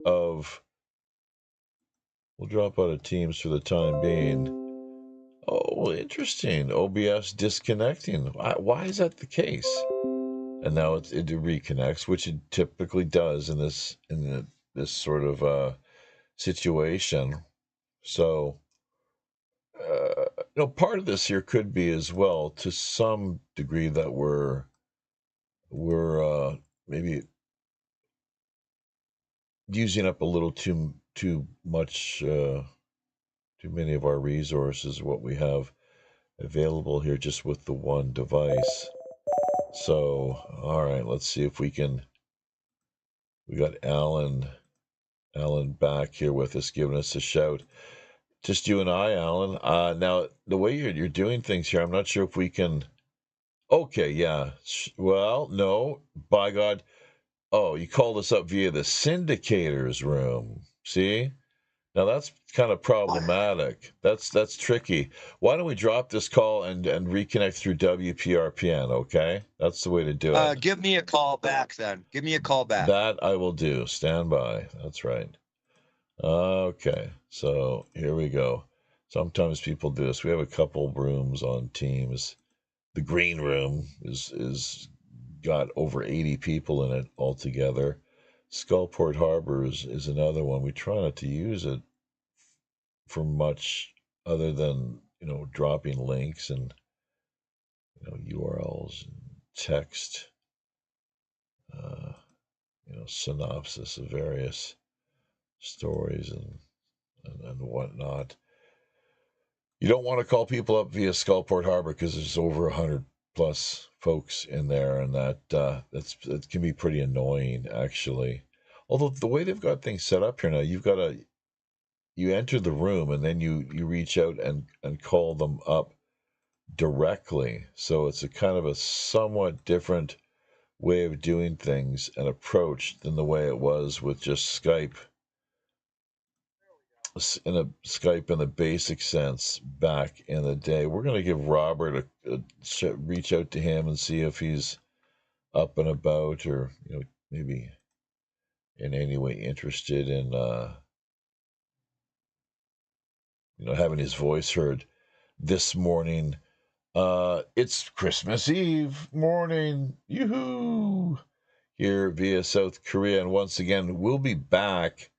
of, we'll drop out of Teams for the time being. Oh, interesting. OBS disconnecting. Why is that the case? And now it reconnects, which it typically does in this sort of situation. So, part of this here could be as well, to some degree, that we're maybe using up a little too much, too many of our resources, what we have available here, just with the one device. So, all right, let's see if we can. We got Alan back here with us, giving us a shout. Just you and I, Alan. Now, the way you're doing things here, I'm not sure if we can. Okay, yeah. Well, no, by God. Oh, you called us up via the syndicator's room. See? Now that's kind of problematic. That's tricky. Why don't we drop this call and reconnect through WPRPN, okay? That's the way to do it. Give me a call back then. Give me a call back. That I will do. Stand by. That's right. Okay, so here we go. Sometimes people do this. We have a couple rooms on Teams. The green room is got over 80 people in it altogether. Skullport Harbor is another one. We try not to use it for much other than, dropping links and, URLs and text, synopsis of various stories and whatnot. You don't want to call people up via Skullport Harbor because there's over 100 plus folks in there, and that can be pretty annoying, actually. Although the way they've got things set up here now, you enter the room and then you reach out and call them up directly. So it's a kind of a somewhat different way of doing things and approach than the way it was with just Skype. In the basic sense back in the day. We're going to give Robert a reach out to him and see if he's up and about, or maybe in any way interested in having his voice heard this morning. It's Christmas Eve morning, yoo-hoo, here via South Korea, and once again we'll be back.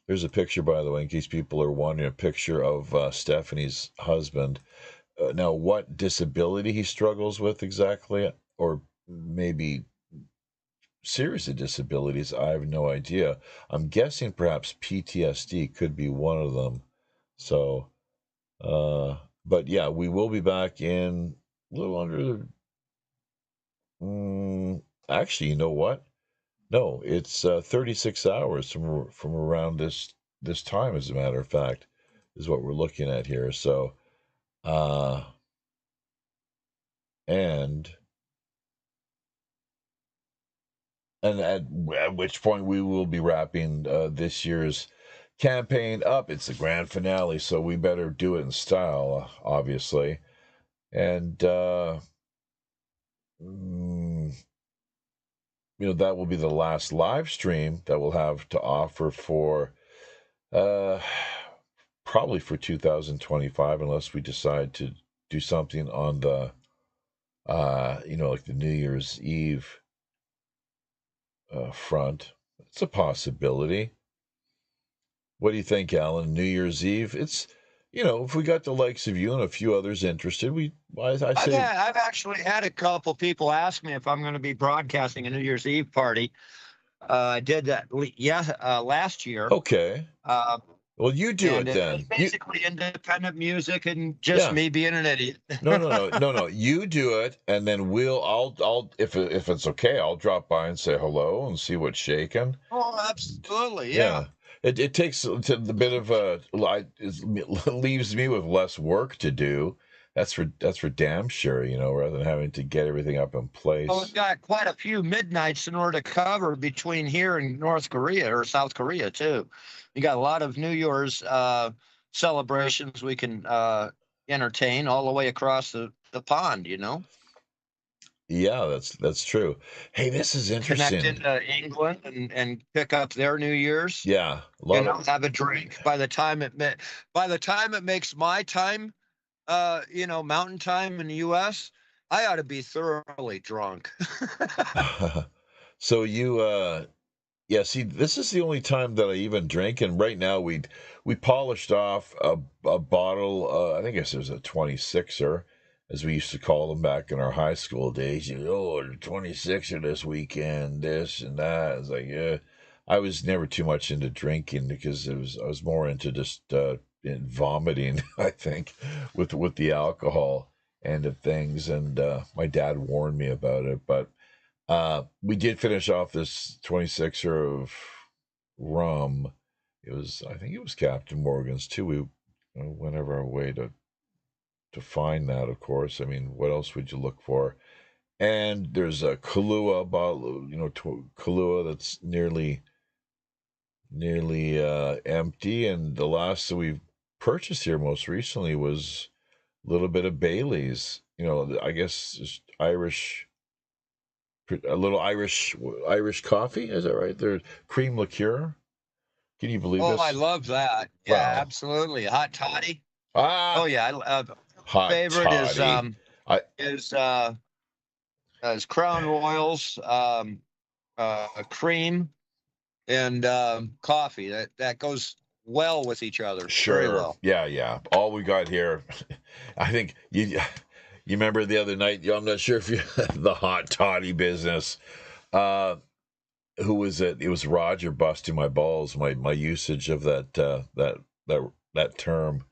There's a picture, by the way, in case people are wondering, a picture of Stephanie's husband. Now, what disability he struggles with exactly, or maybe series of disabilities, I have no idea. I'm guessing perhaps PTSD could be one of them. So, but yeah, we will be back in a little under actually, you know what? No, it's 36 hours from around this time, as a matter of fact, is what we're looking at here. So, and at which point we will be wrapping this year's campaign up. It's the grand finale, so we better do it in style, obviously. And that will be the last live stream that we'll have to offer for probably for 2025, unless we decide to do something on the like the New Year's Eve front. It's a possibility. What do you think, Alan? New Year's Eve? It's, if we got the likes of you and a few others interested, I say. I've actually had a couple people ask me if I'm going to be broadcasting a New Year's Eve party. I did that, last year. Okay. Well, you do it then. It's basically independent music and just me being an idiot. No. You do it, and then I'll if it's okay, I'll drop by and say hello and see what's shaking. Oh, absolutely, yeah. It takes a bit of it leaves me with less work to do. That's for damn sure, rather than having to get everything up in place. Well, we've got quite a few midnights in order to cover between here and North Korea, or South Korea too. You got a lot of New Year's celebrations we can entertain all the way across the pond, Yeah, that's true. Hey, this is Connect interesting. into England and pick up their New Year's. Yeah, a lot of Have a drink. By the time it makes my time, mountain time in the U.S., I ought to be thoroughly drunk. so you yeah, see, this is the only time that I even drink, and right now we polished off a bottle. I think it was a 26er, as we used to call them back in our high school days. The 26er this weekend, this and that. It's like, yeah, I was never too much into drinking because I was more into just vomiting. I think with the alcohol end of things, and my dad warned me about it, but. We did finish off this 26er of rum. I think it was Captain Morgan's too. We went out of our way to find that, of course. I mean, what else would you look for? And there's a Kahlua bottle, Kahlua that's nearly empty. And the last that we've purchased here most recently was a little bit of Bailey's. I guess just a little Irish coffee. Is that right? There's cream liqueur. Can you believe Oh, I this? love that. Yeah, Wow. absolutely. Hot toddy. Oh Ah, yeah, hot favorite toddy. I is Crown Royals, cream and coffee. That goes well with each other. Very Sure. well. Yeah, yeah. All we got here, I think you remember the other night. I'm not sure if you the hot toddy business. Uh, who was it? It was Roger busting my balls. My usage of that term.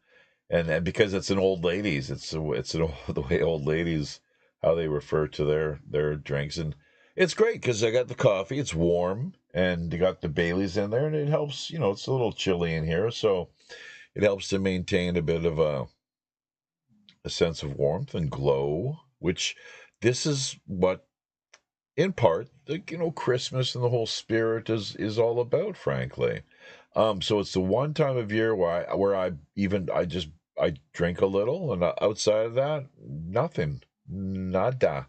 And because it's an old ladies, the way old ladies how they refer to their drinks, and it's great because I got the coffee, it's warm, and you got the Baileys in there, and it helps. It's a little chilly in here, so it helps to maintain a bit of a sense of warmth and glow. Which this is what, in part, Christmas and the whole spirit is all about, frankly. So it's the one time of year where I drink a little, and outside of that, nothing, nada.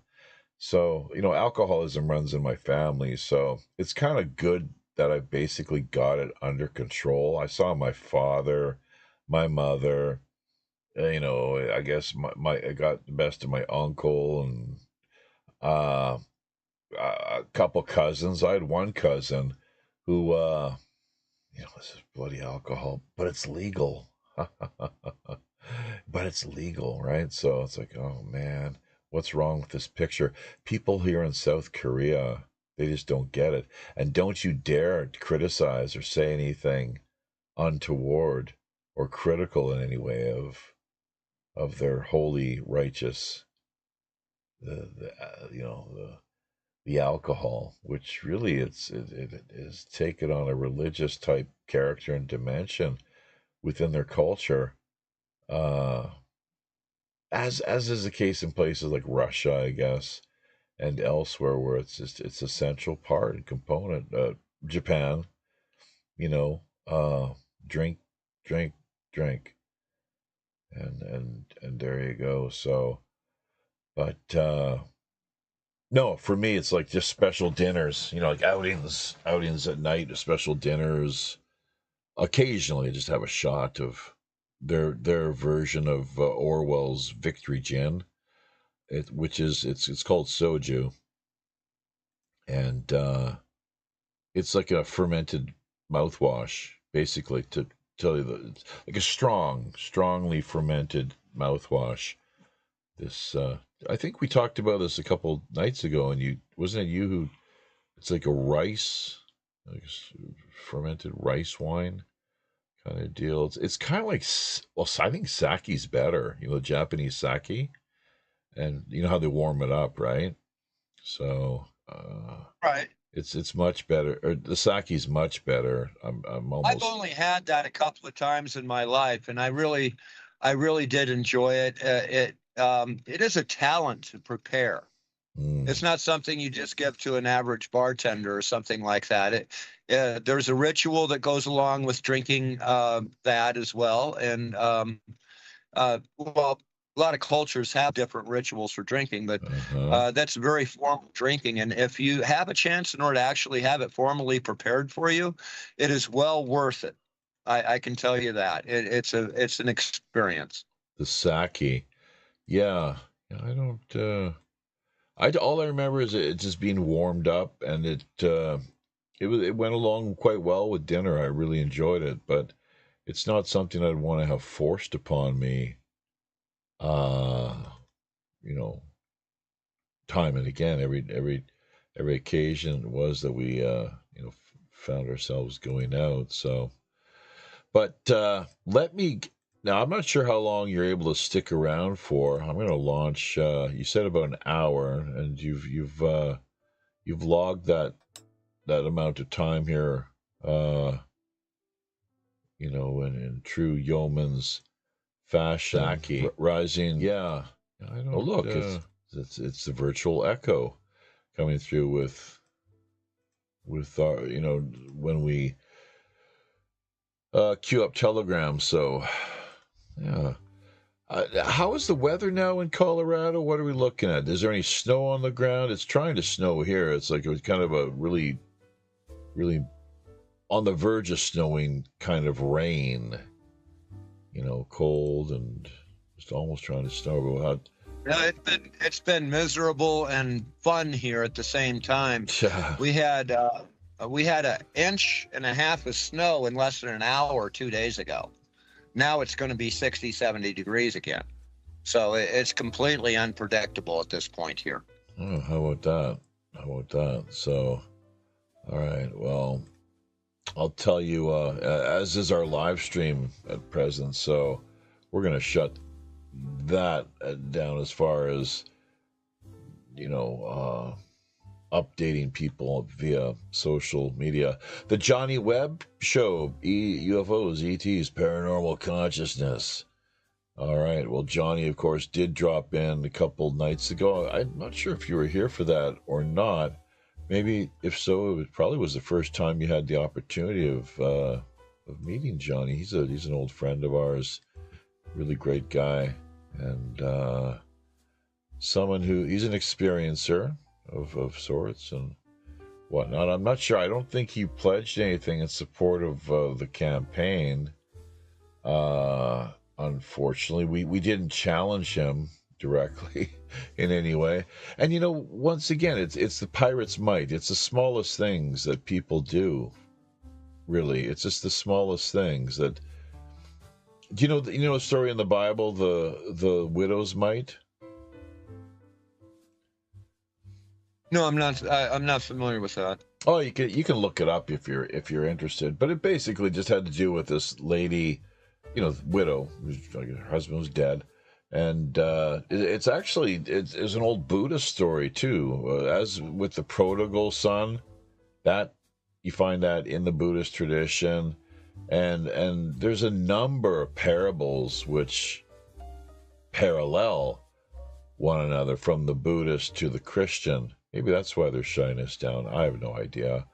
So alcoholism runs in my family, so it's kind of good that I basically got it under control. I saw my father, my mother, I guess I got the best of my uncle and uh, a couple cousins. I had one cousin who this is bloody alcohol, but it's legal. But it's legal, right? So it's like, oh man, what's wrong with this picture? People here in South Korea, they just don't get it. And don't you dare criticize or say anything untoward or critical in any way of their holy, righteous, the alcohol, which really it is taken on a religious type character and dimension within their culture, uh, as is the case in places like Russia, I guess, and elsewhere where it's a central part and component. Japan, you know, uh, drink, drink, drink, and there you go. So, but no, for me, it's like just special dinners, like outings at night, special dinners. Occasionally, I just have a shot of their version of Orwell's Victory Gin, which is it's called soju, and it's like a fermented mouthwash, basically. To tell you it's like a strongly fermented mouthwash. This I think we talked about this a couple nights ago, and wasn't it you who? It's like a rice, like fermented rice wine kind of deal. It's kind of like, well, I think sake's better. Japanese sake, and you know how they warm it up, right? So Right. it's much better. Or the sake's much better. I'm I've almost. only had that a couple of times in my life, and I really did enjoy it. It is a talent to prepare. Mm, It's not something you just give to an average bartender or something like that. There's a ritual that goes along with drinking that as well, and well, a lot of cultures have different rituals for drinking, but that's very formal drinking. And if you have a chance in order to actually have it formally prepared for you, it is well worth it. I can tell you that it's an experience. The sake, yeah. I don't. All I remember is it just being warmed up, and it went along quite well with dinner. I really enjoyed it, but it's not something I'd want to have forced upon me. You know, time and again, every occasion it was that we found ourselves going out. So, but now I'm not sure how long you're able to stick around for. I'm going to launch. You said about an hour, and you've logged that amount of time here. In true yeoman's fashion, rising. Yeah, I don't. Oh, look, it's the virtual echo coming through with our, when we queue up Telegram. So, yeah. How is the weather now in Colorado? What are we looking at? Is there any snow on the ground? It's trying to snow here. It's like it was kind of a really, really on the verge of snowing kind of rain. Cold and just almost trying to snow. Yeah, it's been miserable and fun here at the same time. We had an inch and a half of snow in less than an hour 2 days ago. Now it's going to be 60, 70 degrees again. So it's completely unpredictable at this point here. Oh, how about that? So, all right. Well, I'll tell you, as is our live stream at present. So we're going to shut that down as far as, updating people via social media. The Johnny Webb Show, UFOs, ETs, Paranormal Consciousness. All right. Well, Johnny, of course, did drop in a couple nights ago. I'm not sure if you were here for that or not. Maybe, if so, it probably was the first time you had the opportunity of meeting Johnny. He's an old friend of ours, really great guy, and someone he's an experiencer of sorts and whatnot. I'm not sure. I don't think he pledged anything in support of the campaign. Unfortunately, we didn't challenge him directly in any way. And once again, it's the pirate's might. It's the smallest things that people do. Really, it's just the smallest things that. Do you know the story in the Bible, the widow's mite? No, I'm not familiar with that. Oh, you can look it up if you're interested. But it basically just had to do with this lady, widow, her husband was dead. And it's actually it's an old Buddhist story too, as with the prodigal son. That you find that in the Buddhist tradition, and there's a number of parables which parallel one another from the Buddhist to the Christian. Maybe that's why they're shutting us down. I have no idea.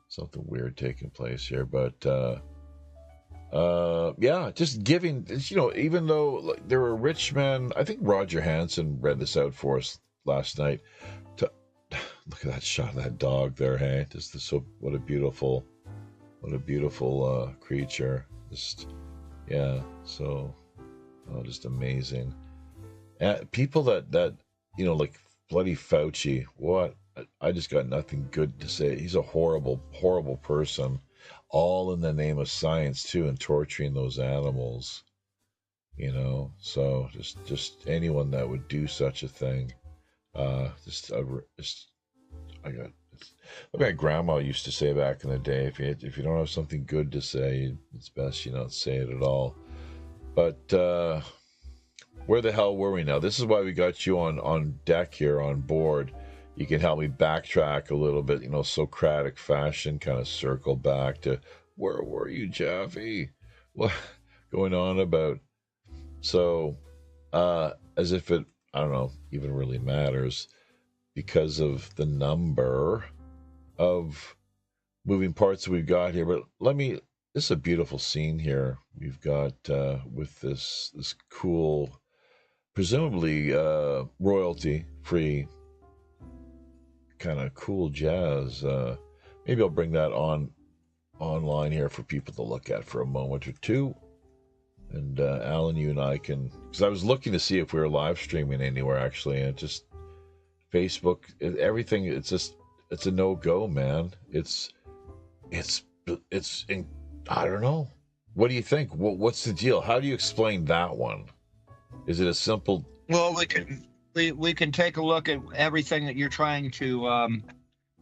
Something weird taking place here, but. Just giving, even though there were rich men, I think Roger Hansen read this out for us last night. Look at that shot of that dog there, hey? What a beautiful creature. Just amazing. And people that like bloody Fauci, what? I just got nothing good to say. He's a horrible, horrible person. All in the name of science too, and torturing those animals, so just anyone that would do such a thing, like my grandma used to say back in the day, if you don't have something good to say, it's best you not say it at all. But where the hell were we now? This is why we got you on deck here on board. You can help me backtrack a little bit, Socratic fashion, kind of circle back to where were you, Jaffe? What going on about? So, as if it, I don't know, even really matters because of the number of moving parts that we've got here. But this is a beautiful scene here. We've got with this cool presumably royalty free kind of cool jazz. Maybe I'll bring that online here for people to look at for a moment or two. And Alan, you and I can, because I was looking to see if we were live streaming anywhere actually, and just Facebook, everything. It's a no-go, man. It's I don't know. What do you think? What's the deal? How do you explain that one? Is it a simple? Well, we can take a look at everything that you're trying to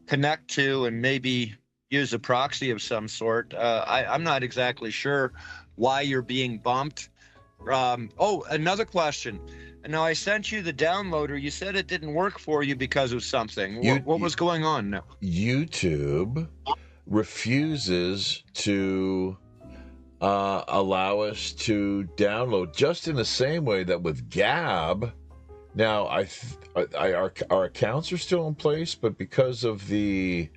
connect to, and maybe use a proxy of some sort. I'm not exactly sure why you're being bumped. Another question. Now, I sent you the downloader. You said it didn't work for you because of something. What was going on now? YouTube refuses to allow us to download, just in the same way that with Gab. Now, our accounts are still in place, but because of the,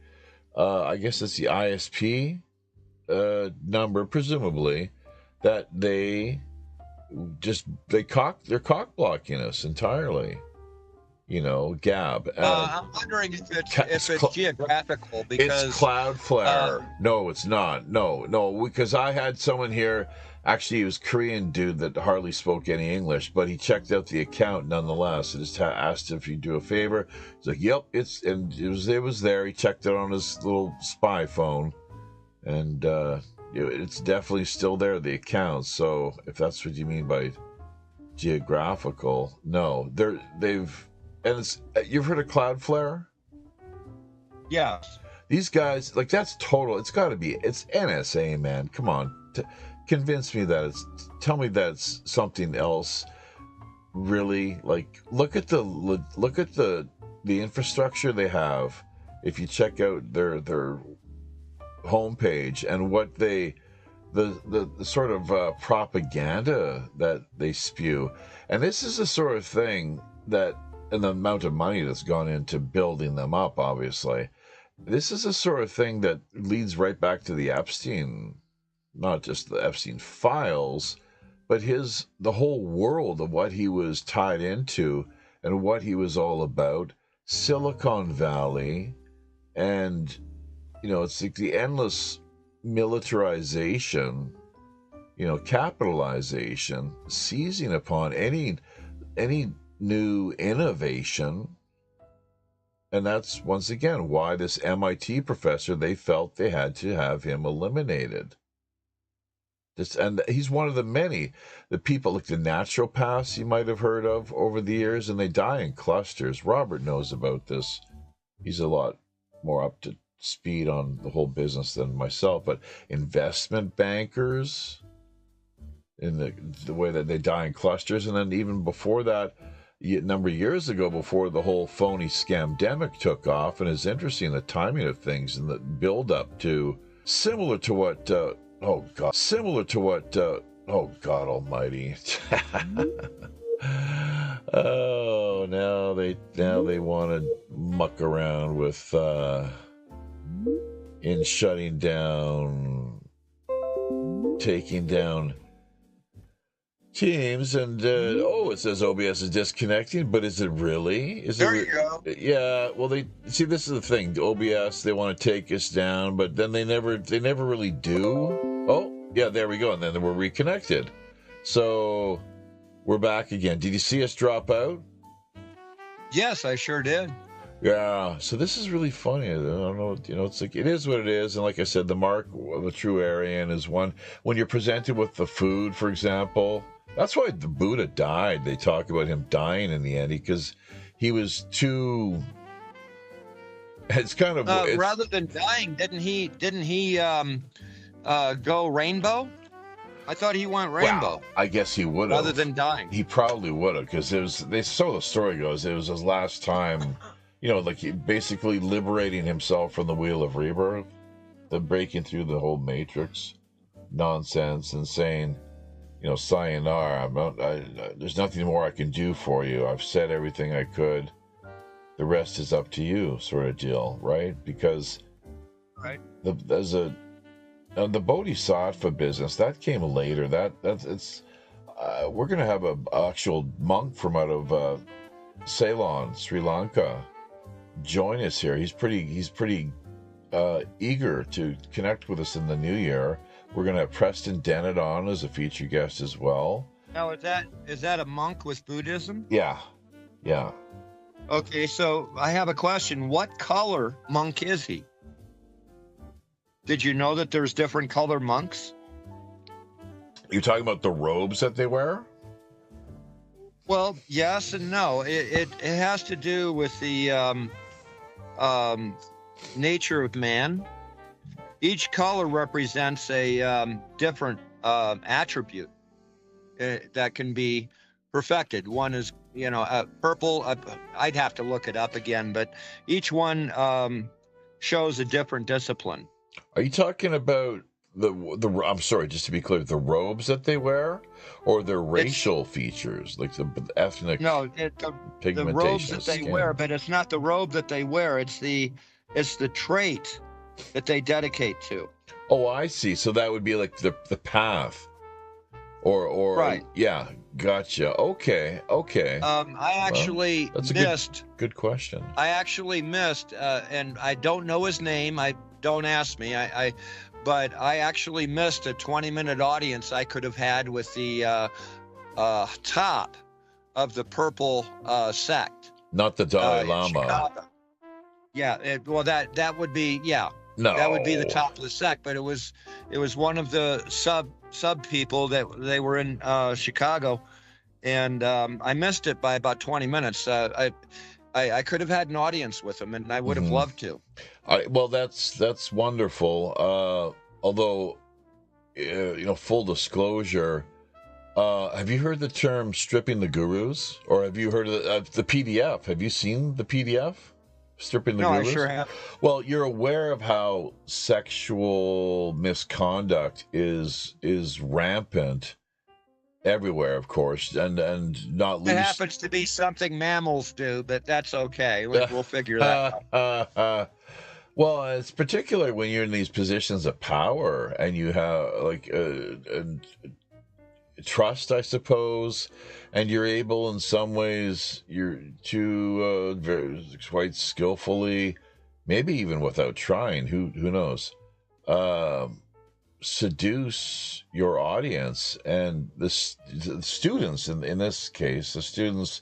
I guess it's the ISP number, presumably, that they're cock blocking us entirely. You know, Gab. I'm wondering if it's geographical, because it's Cloudflare. No, it's not. No, because I had someone here. Actually, he was a Korean dude that hardly spoke any English, but he checked out the account nonetheless. I just asked if he'd do a favor. He's like, "Yep, it was there." He checked it on his little spy phone, and it's definitely still there, the account. So if that's what you mean by geographical, no, you've heard of Cloudflare? Yeah. These guys, like, that's total. It's NSA, man. Come on, convince me that tell me that's something else. Really, like, look at the infrastructure they have. If you check out their homepage and what the sort of propaganda that they spew, and this is the sort of thing that, and the amount of money that's gone into building them up, obviously, this is the sort of thing that leads right back to the Epstein, not just the Epstein files, but the whole world of what he was tied into and what he was all about, Silicon Valley, and it's like the endless militarization, capitalization, seizing upon any new innovation. And that's, once again, why this MIT professor, they felt they had to have him eliminated. And he's one of the people, like the naturopaths you might have heard of over the years, and they die in clusters. Robert knows about this. He's a lot more up to speed on the whole business than myself. But investment bankers, in the way that they die in clusters, and then even before that, a number of years ago, before the whole phony scamdemic took off, and it's interesting the timing of things and the build up to, similar to what oh God Almighty. Oh, now they want to muck around with in shutting down, taking down Teams, and it says OBS is disconnecting, but is it really? There you go. Yeah, well, this is the thing. OBS, they want to take us down, but then they never really do. Oh, yeah, there we go, and then we're reconnected. So we're back again. Did you see us drop out? Yes, I sure did. Yeah, so this is really funny. I don't know, it's like, it is what it is. And like I said, the mark of a true Aryan is one, when you're presented with the food, for example. That's why the Buddha died. They talk about him dying in the end because he was too. It's kind of rather than dying, didn't he go rainbow? I thought he went rainbow. Well, I guess he would have. Rather than dying, he probably would have, because so the story goes, it was his last time. Like he basically liberating himself from the wheel of rebirth, the breaking through the whole matrix nonsense and saying, sayonara, there's nothing more I can do for you. I've said everything I could. The rest is up to you, sort of deal, right? Because there's the Bodhisattva business that came later. It's we're going to have an actual monk from out of Ceylon, Sri Lanka, join us here. He's pretty eager to connect with us in the new year. We're going to have Preston Dennett on as a featured guest as well. Now, is that a monk with Buddhism? Yeah. Okay, so I have a question. What color monk is he? Did you know that there's different color monks? You're talking about the robes that they wear? Well, yes and no. It has to do with the nature of man. Each color represents a different attribute that can be perfected. One is, purple. I'd have to look it up again, but each one shows a different discipline. Are you talking about the? I'm sorry, just to be clear, the robes that they wear, or their racial features, like the ethnic? No, the robes that they wear, but it's not the robe that they wear. It's the trait that they dedicate to. Oh, I see. So that would be like the path, or right? Yeah, gotcha. Okay. I actually missed. Good question. I actually missed, and I don't know his name. Don't ask me. But I actually missed a 20-minute audience I could have had with the top of the purple sect. Not the Dalai Lama. Chicago. Yeah. That would be No. That would be the top of the sect. But it was one of the sub people that they were in Chicago, and I missed it by about 20 minutes. I could have had an audience with him, and I would have loved to. Well, that's wonderful. Although, full disclosure, have you heard the term "stripping the gurus," or have you heard of the PDF? Have you seen the PDF? Stripping the gurus? No, I sure have. Well, you're aware of how sexual misconduct is rampant everywhere, of course, and not least. It happens to be something mammals do, but that's okay. We'll figure that out. Well, it's particularly when you're in these positions of power and you have trust, I suppose, and you're able in some ways to very, quite skillfully, maybe even without trying, who knows, seduce your audience and the students in this case, the students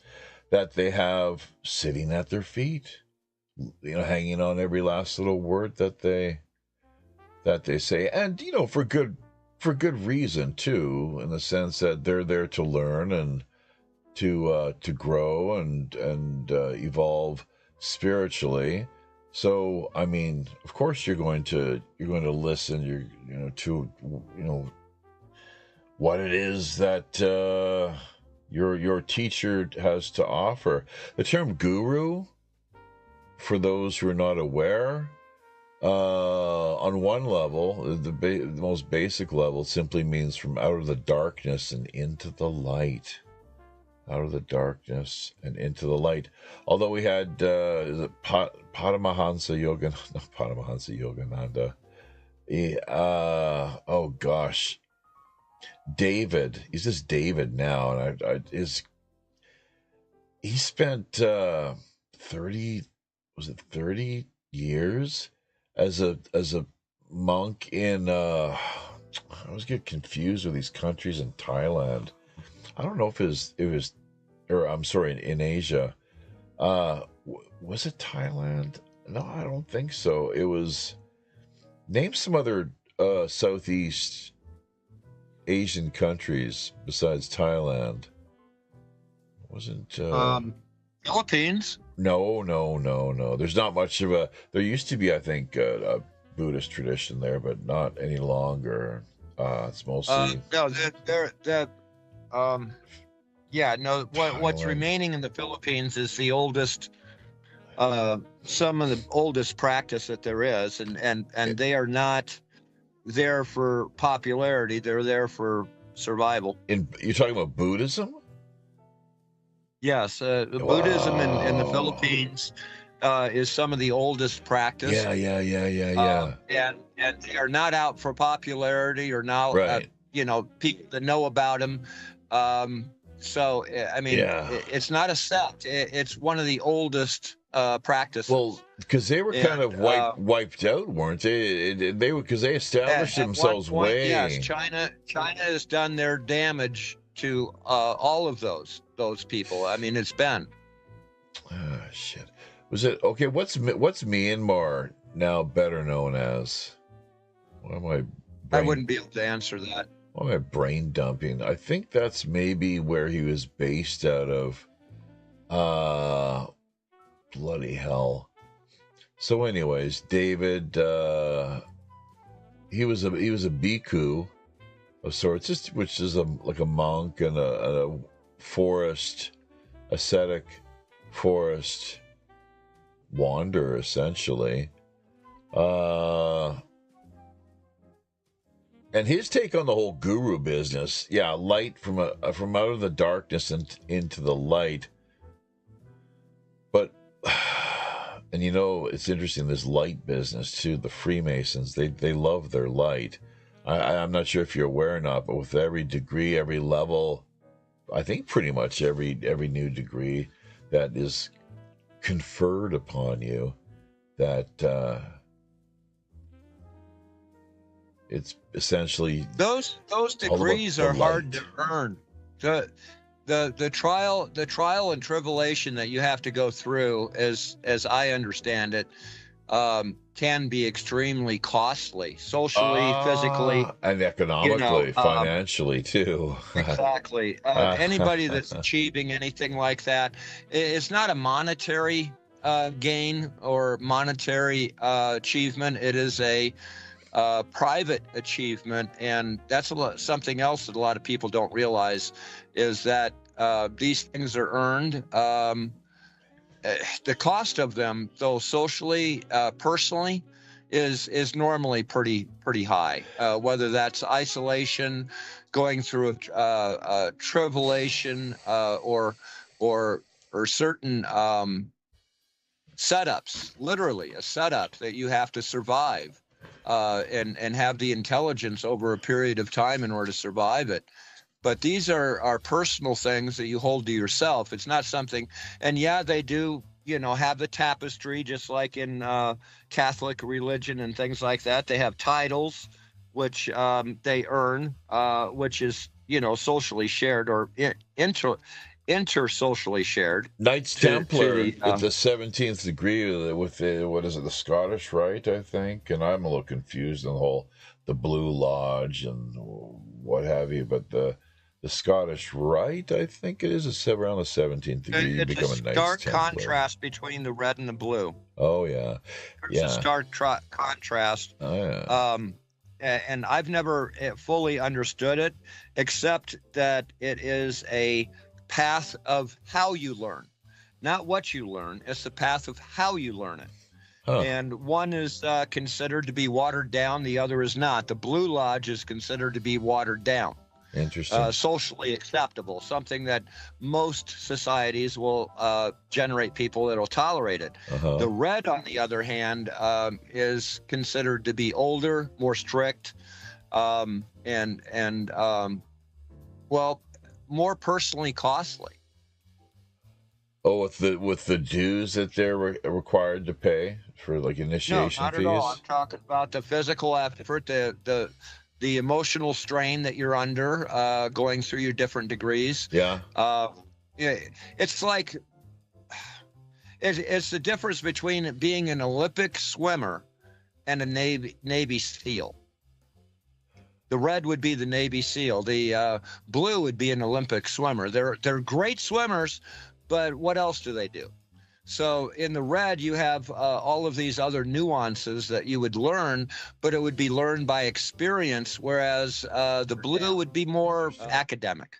that they have sitting at their feet, hanging on every last little word that they say, and for good reason too, in the sense that they're there to learn and to grow and evolve spiritually. So, I mean, of course, you're going to listen. To what it is that your teacher has to offer. The term guru, for those who are not aware, on one level, the most basic level, simply means from out of the darkness and into the light. Out of the darkness and into the light. Although we had Paramahansa Yogananda. Oh gosh, David. He's just David now, and he spent 30 years as a monk in I always get confused with these countries in Thailand. I don't know if in Asia. Was it Thailand? No, I don't think so. It was, name some other Southeast Asian countries besides Thailand. Wasn't Philippines? No. There's not much of there used to be, I think, a Buddhist tradition there, but not any longer. It's mostly what's remaining in the Philippines is the oldest, some of the oldest practice that there is, and they are not there for popularity. They're there for survival. You're talking about Buddhism? Yes, Buddhism in the Philippines is some of the oldest practice. Yeah. And they are not out for popularity or now, right. People that know about them. So, I mean, it's not a sect. It's one of the oldest practices. Well, because they were kind of wiped out, weren't they? They were, because they established themselves at one point, way. Yes, China has done their damage to all of those people. I mean, it's been. Oh, shit. Was it okay? What's Myanmar now better known as? What am I wouldn't be able to answer that. Why am I brain dumping? I think that's maybe where he was based out of. Bloody hell. So, anyways, David, he was a bhikkhu of sorts, which is like a monk and a forest ascetic, forest wanderer, essentially. And his take on the whole guru business, light from out of the darkness and into the light. But, and it's interesting, this light business too, the Freemasons, they love their light. I'm not sure if you're aware or not, but with every degree, every level, I think pretty much every new degree that is conferred upon you, that it's essentially those degrees are hard to earn. The trial and tribulation that you have to go through, as I understand it, can be extremely costly, socially, physically, and economically, financially too. Exactly. Anybody that's achieving anything like that, it's not a monetary gain or monetary achievement. It is a private achievement, and that's something else that a lot of people don't realize, is that these things are earned. The cost of them, though, socially, personally, is normally pretty high. Whether that's isolation, going through a tribulation, or certain setups, literally a setup that you have to survive. And have the intelligence over a period of time in order to survive it. But these are personal things that you hold to yourself. It's not something, and they do, have the tapestry, just like in Catholic religion and things like that. They have titles, which they earn, which is, socially shared or intersocially shared. Knights Templar with the 17th degree, with the Scottish Rite, I think, and I'm a little confused on the Blue Lodge and what have you, but the Scottish Rite, I think it is around the 17th degree. You become a Knights Templar. It's a stark contrast between the red and the blue. Oh yeah, There's a stark contrast. Oh yeah. And I've never fully understood it, except that it is a path of how you learn, not what you learn. It's the path of how you learn it. And one is considered to be watered down, the other is not. The Blue Lodge is considered to be watered down. Interesting. Socially acceptable, something that most societies will generate people that will tolerate it. The red, on the other hand, is considered to be older, more strict, and more personally costly. Oh, with the dues that they're required to pay for, like, initiation fees? No, not at all. I'm talking about the physical effort, the emotional strain that you're under, going through your different degrees. Yeah. It's like it's the difference between being an Olympic swimmer and a Navy SEAL. The red would be the Navy SEAL. The blue would be an Olympic swimmer. They're great swimmers, but what else do they do? So in the red, you have all of these other nuances that you would learn, but it would be learned by experience, whereas the blue would be more academic.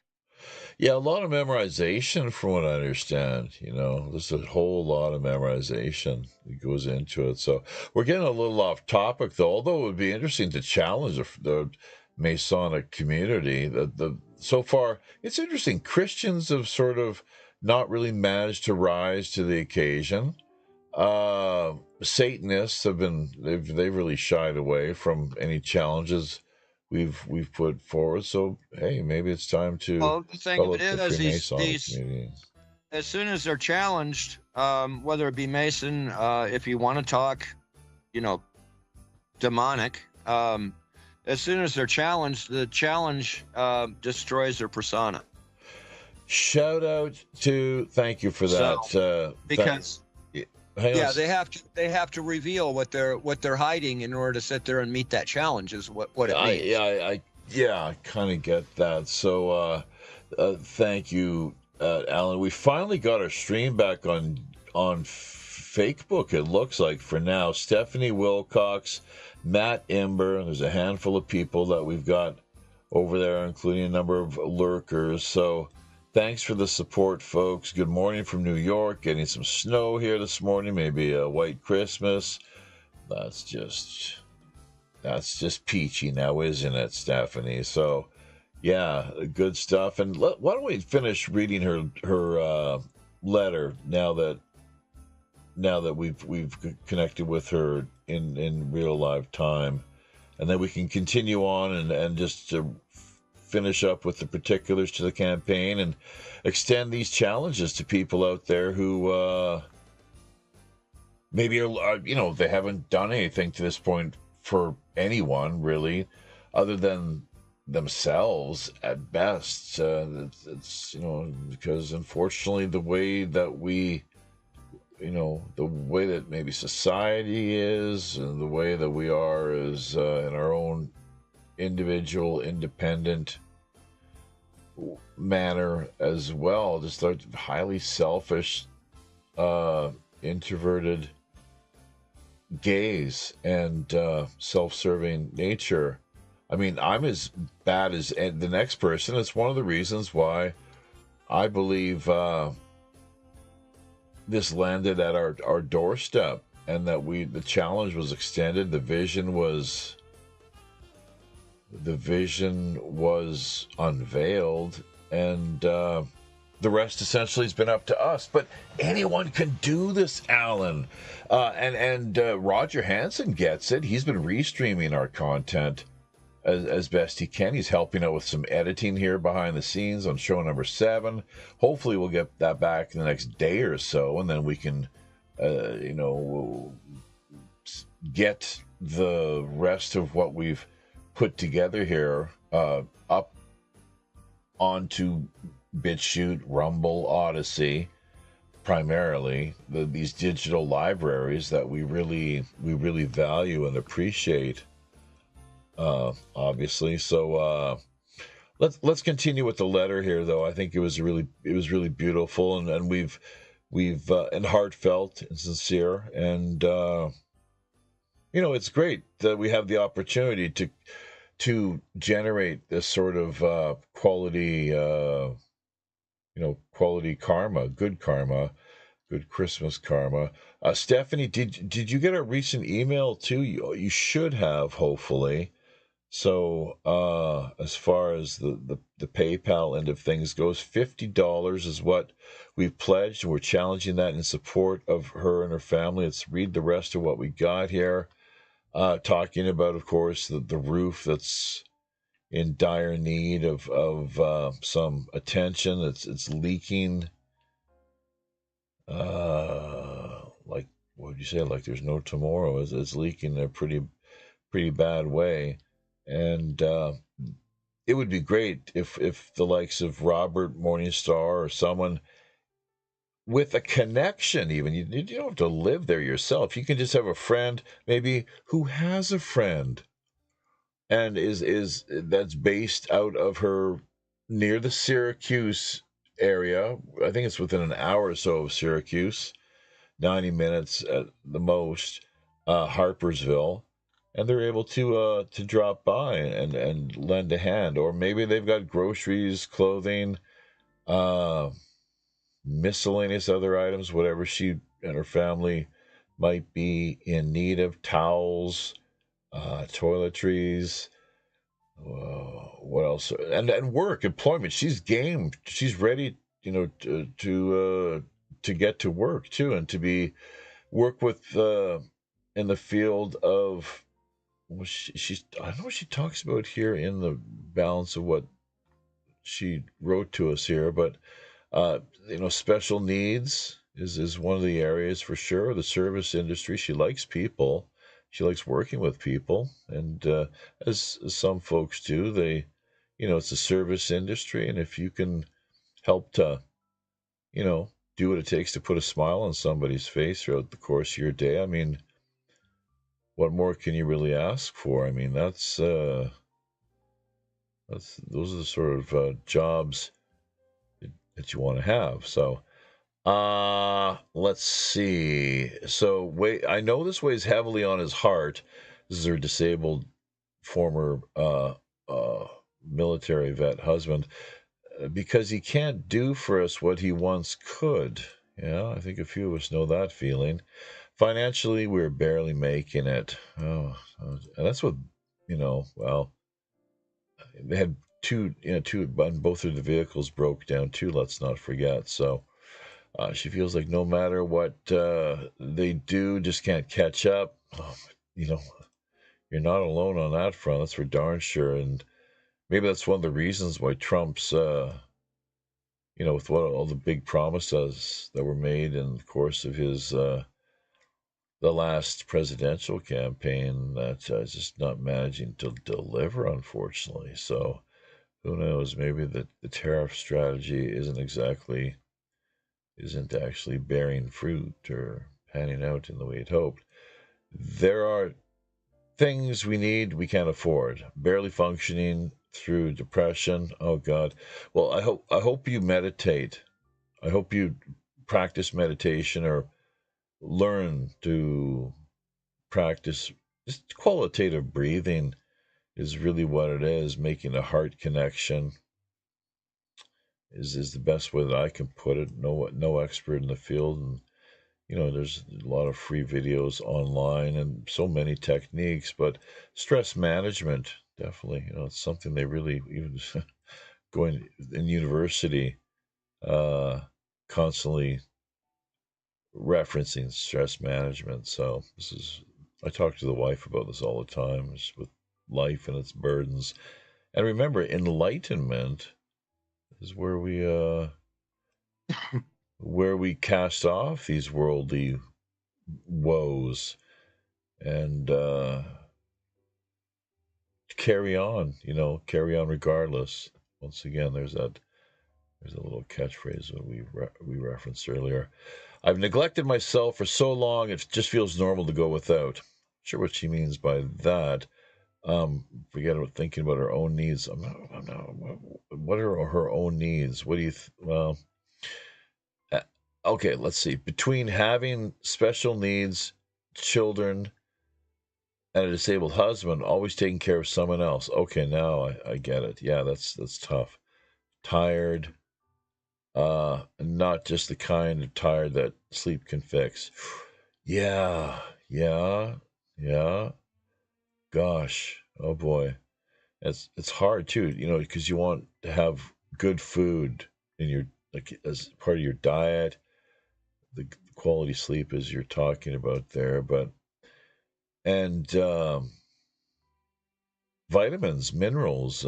Yeah, a lot of memorization, from what I understand. There's a whole lot of memorization that goes into it. So we're getting a little off topic, though, although it would be interesting to challenge the Masonic community. So far, it's interesting. Christians have sort of not really managed to rise to the occasion. Satanists they've really shied away from any challenges we've put forward. So hey, maybe it's time to Well, the thing of call it up the is, Freemasonic community. as soon as they're challenged, whether it be Mason, if you want to talk, demonic, as soon as they're challenged, the challenge destroys their persona. Shout out to, thank you for that. So, because they have to reveal what they're hiding in order to sit there and meet that challenge is what it means. I kind of get that. So thank you, Alan. We finally got our stream back on Fakebook, it looks like, for now. Stephanie Wilcox, Matt Imber, there's a handful of people that we've got over there, including a number of lurkers. So thanks for the support, folks. Good morning from New York. Getting some snow here this morning, maybe a white Christmas. That's just peachy now, isn't it, Stephanie? So yeah, good stuff. And why don't we finish reading her letter now that we've connected with her in real live time, and then we can continue on and just finish up with the particulars to the campaign and extend these challenges to people out there who maybe are they haven't done anything to this point for anyone really, other than themselves at best. It's because unfortunately the way that the way that maybe society is and the way that we are is in our own individual, independent manner as well, just a highly selfish, introverted gaze and self-serving nature. I mean, I'm as bad as the next person. It's one of the reasons why I believe this landed at our doorstep, and that the challenge was extended. The vision was unveiled, and the rest essentially has been up to us. But anyone can do this, Alan. And Roger Hansen gets it. He's been restreaming our content as best he can. He's helping out with some editing here behind the scenes on show number 7. Hopefully we'll get that back in the next day or so, and then we can get the rest of what we've put together here up onto BitChute, Rumble, Odyssey, primarily these digital libraries that we really value and appreciate, obviously. So let's continue with the letter here, though. I think it was really beautiful, and we've and heartfelt and sincere, and it's great that we have the opportunity to generate this sort of quality karma, good Christmas karma. Stephanie, did you get a recent email too? You should have, hopefully. So as far as the PayPal end of things goes, $50 is what we've pledged, and we're challenging that in support of her and her family. Let's read the rest of what we got here. Talking about, of course, the roof that's in dire need of some attention. It's leaking. Like, what would you say? Like there's no tomorrow. It's leaking in a pretty bad way, and it would be great if the likes of Robert Morningstar or someone with a connection, even you don't have to live there yourself. You can just have a friend, maybe who has a friend, and is that's based out of her near the Syracuse area. I think it's within an hour or so of Syracuse, 90 minutes at the most, Harpersville, and they're able to drop by and lend a hand. Or maybe they've got groceries, clothing, miscellaneous other items, whatever she and her family might be in need of, towels, toiletries, what else, and work, employment. She's game. She's ready, to get to work too, and to work with in the field of well, I don't know what she talks about here in the balance of what she wrote to us here, but special needs is one of the areas for sure. The service industry, she likes people, she likes working with people, and as some folks do, it's a service industry, and if you can help to, do what it takes to put a smile on somebody's face throughout the course of your day, I mean, what more can you really ask for? I mean, those are the sort of jobs that you want to have. So, let's see. So, I know this weighs heavily on his heart. This is her disabled former military vet husband, because he can't do for us what he once could. Yeah, I think a few of us know that feeling. Financially, we're barely making it. Oh, and that's what, well, they had two, both of the vehicles broke down too, let's not forget. So she feels like no matter what they do, just can't catch up. Oh, you're not alone on that front, that's for darn sure. And maybe that's one of the reasons why Trump's, with what all the big promises that were made in the course of his the last presidential campaign, that just not managing to deliver, unfortunately. So who knows? Maybe the tariff strategy isn't actually bearing fruit or panning out in the way it hoped. There are things we can't afford. Barely functioning through depression. Oh God. Well, I hope you meditate. I hope you practice meditation or learn to practice just qualitative breathing is really what it is. Making a heart connection is the best way that I can put it. No expert in the field, and there's a lot of free videos online and so many techniques, but stress management, definitely, it's something they really, even going in university, constantly referencing stress management. So I talk to the wife about this all the time, just with life and its burdens. And remember, enlightenment is where we cast off these worldly woes and carry on regardless. Once again, there's a little catchphrase that we referenced earlier. I've neglected myself for so long, it just feels normal to go without. Not sure what she means by that. Forget about thinking about her own needs. I'm not. What are her own needs? What do you? Well, okay. Let's see. Between having special needs, children, and a disabled husband, always taking care of someone else. Okay, now I get it. Yeah, that's tough. Tired. Not just the kind of tired that sleep can fix. Yeah. Gosh, oh boy. It's hard too, because you want to have good food in your, like, as part of your diet, the quality sleep as you're talking about there, and vitamins, minerals.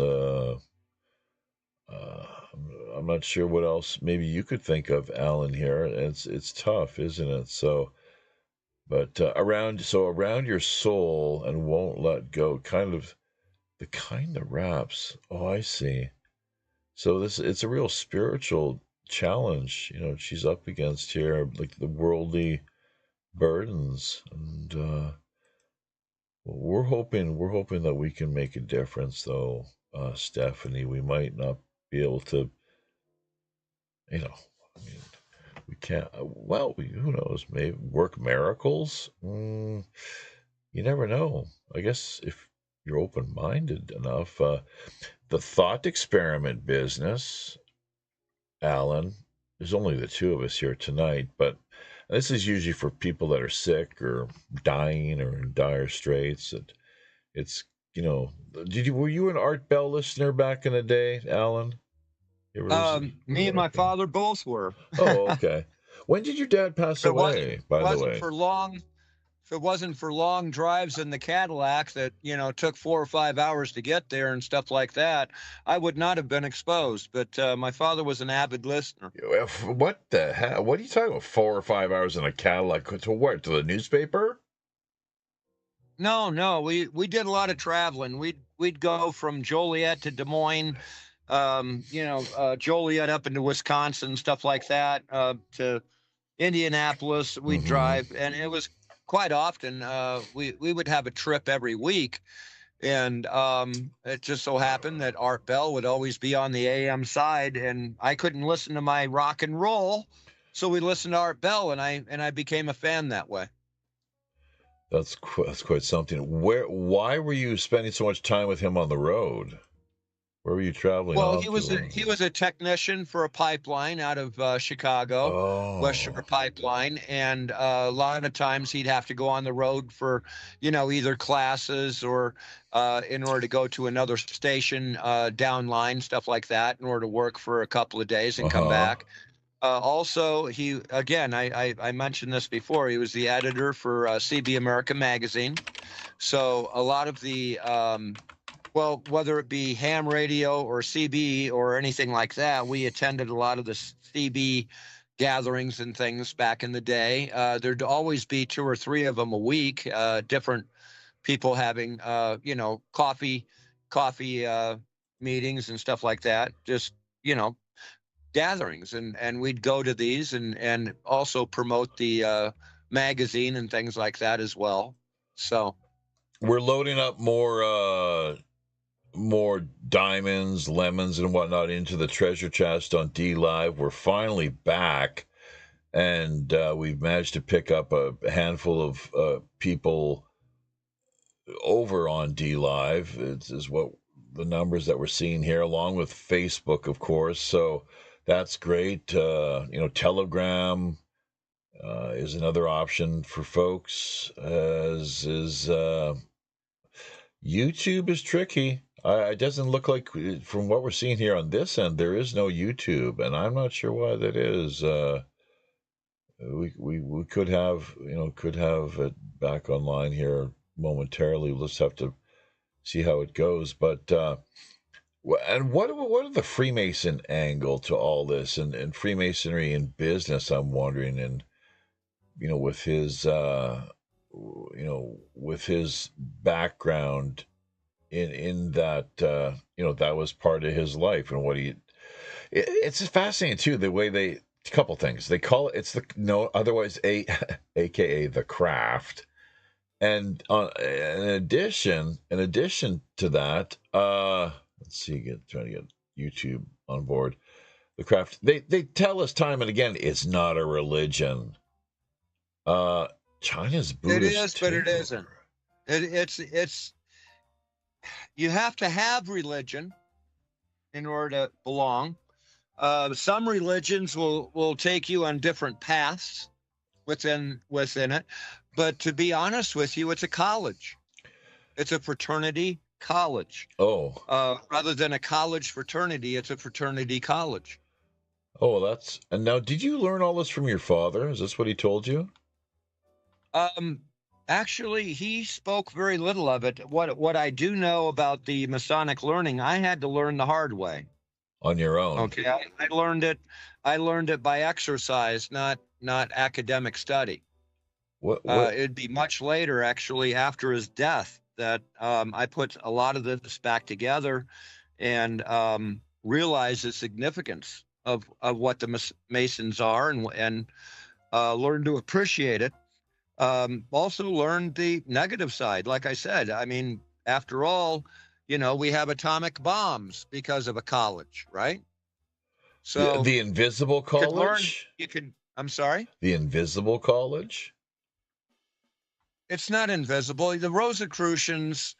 I'm not sure what else maybe you could think of, Alan. Here, it's tough, isn't it? So, but around your soul and won't let go, the kind that wraps. Oh, I see. So it's a real spiritual challenge, she's up against here, like the worldly burdens, and we're hoping that we can make a difference, though, Stephanie. We might not be able to, I mean, we can't. Well, who knows? Maybe work miracles. You never know. I guess if you're open-minded enough. The thought experiment business, Alan. There's only the two of us here tonight, but this is usually for people that are sick or dying or in dire straits. It's were you an Art Bell listener back in the day, Alan? You ever listen Me to and my Art Bell? father both were. Oh, okay. When did your dad pass It wasn't away, by the way? for long. if it wasn't for long drives in the Cadillac that, took 4 or 5 hours to get there and stuff like that, I would not have been exposed. But my father was an avid listener. What the hell? What are you talking about? 4 or 5 hours in a Cadillac to what? To the newspaper? No, we did a lot of traveling. We'd go from Joliet to Des Moines, Joliet up into Wisconsin, stuff like that, to Indianapolis. We'd drive, and it was quite often. We would have a trip every week, and it just so happened that Art Bell would always be on the AM side, and I couldn't listen to my rock and roll, so we listened to Art Bell, and I became a fan that way. That's quite something. Why were you spending so much time with him on the road? Where were you traveling? Well, he was a technician for a pipeline out of Chicago, West Shore Pipeline, and a lot of times he'd have to go on the road for, either classes or in order to go to another station downline, stuff like that, in order to work for a couple of days and come back. Also, I mentioned this before, he was the editor for CB America magazine. So a lot of the, whether it be ham radio or CB or anything like that, we attended a lot of the CB gatherings and things back in the day. There'd always be 2 or 3 of them a week, different people having, coffee meetings and stuff like that. Just, gatherings, and we'd go to these and also promote the magazine and things like that as well. So we're loading up more diamonds, lemons, and whatnot into the treasure chest on D Live. We're finally back, and we've managed to pick up a handful of people over on D Live. Is what the numbers that we're seeing here, along with Facebook, of course. So that's great. Telegram is another option for folks, as is YouTube is tricky. It doesn't look like, from what we're seeing here on this end, there is no YouTube, and I'm not sure why that is. We could have it back online here momentarily. We'll just have to see how it goes. But and what are the Freemason angle to all this, and Freemasonry in business? I'm wondering, and with his with his background in that that was part of his life, and it's fascinating too, the way they, a couple things they call it. It's otherwise aka the craft. And in addition to that, let's see, trying to get YouTube on board. The craft, they tell us time and again, it's not a religion. China's Buddhist. It is, but it isn't. It's you have to have religion in order to belong. Some religions will take you on different paths within it. But to be honest with you, it's a college. It's a fraternity college. Oh. Rather than a college fraternity, it's a fraternity college. Oh, and now, did you learn all this from your father? Is this what he told you? Actually, he spoke very little of it. What I do know about the Masonic learning, I had to learn the hard way. On your own. Okay. I learned it by exercise, not academic study. What? It'd be much later, actually, after his death, that I put a lot of this back together and realized the significance of what the Masons are, and learned to appreciate it. Also learned the negative side. Like I said, I mean, after all, we have atomic bombs because of a college, right? So the Invisible College? I'm sorry? The Invisible College? It's not invisible. The Rosicrucians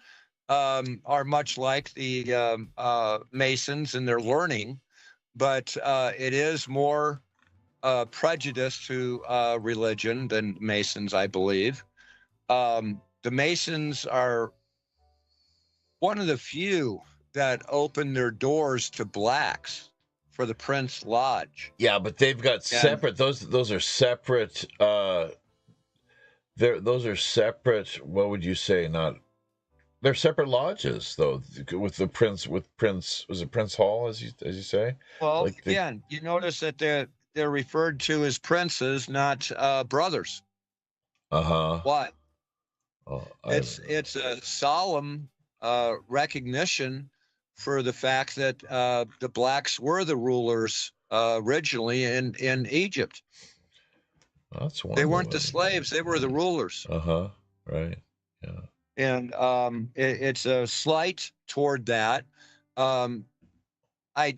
are much like the Masons in their learning, but it is more prejudice to religion than Masons, I believe. The Masons are one of the few that open their doors to blacks for the Prince Lodge. Yeah, but they've got separate. Those are separate those are separate. What would you say? Not they're separate lodges, though. With the Prince, was it Prince Hall, as you say? Well, Like the again, you notice that they're referred to as princes, not brothers. uh-huh. Why? Oh, It's a solemn recognition for the fact that the blacks were the rulers originally in Egypt. that's They one weren't way. the slaves; they were the rulers. Uh-huh. Right. Yeah. And it's a slight toward that. Um, I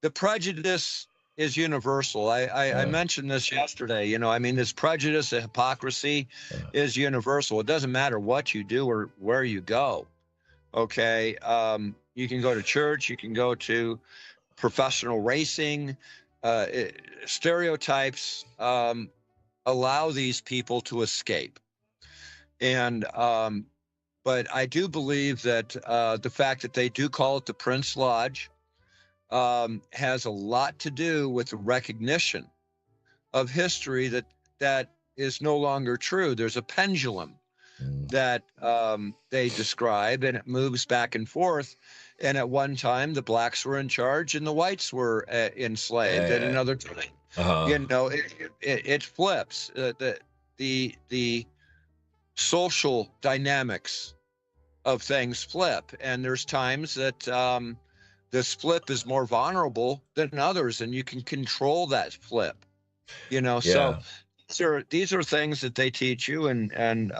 the prejudice is universal. I mentioned this yesterday. You know, I mean, this prejudice, the hypocrisy is universal. It doesn't matter what you do or where you go. Okay. You can go to church, you can go to professional racing. Stereotypes allow these people to escape. And, but I do believe that the fact that they do call it the Prince Lodge has a lot to do with the recognition of history that is no longer true. There's a pendulum that they describe, and it moves back and forth. And at one time, the blacks were in charge, and the whites were enslaved. At another time, you know, it flips. The social dynamics of things flip, and there's times that this flip is more vulnerable than others, and you can control that flip. You know, so these are things that they teach you, and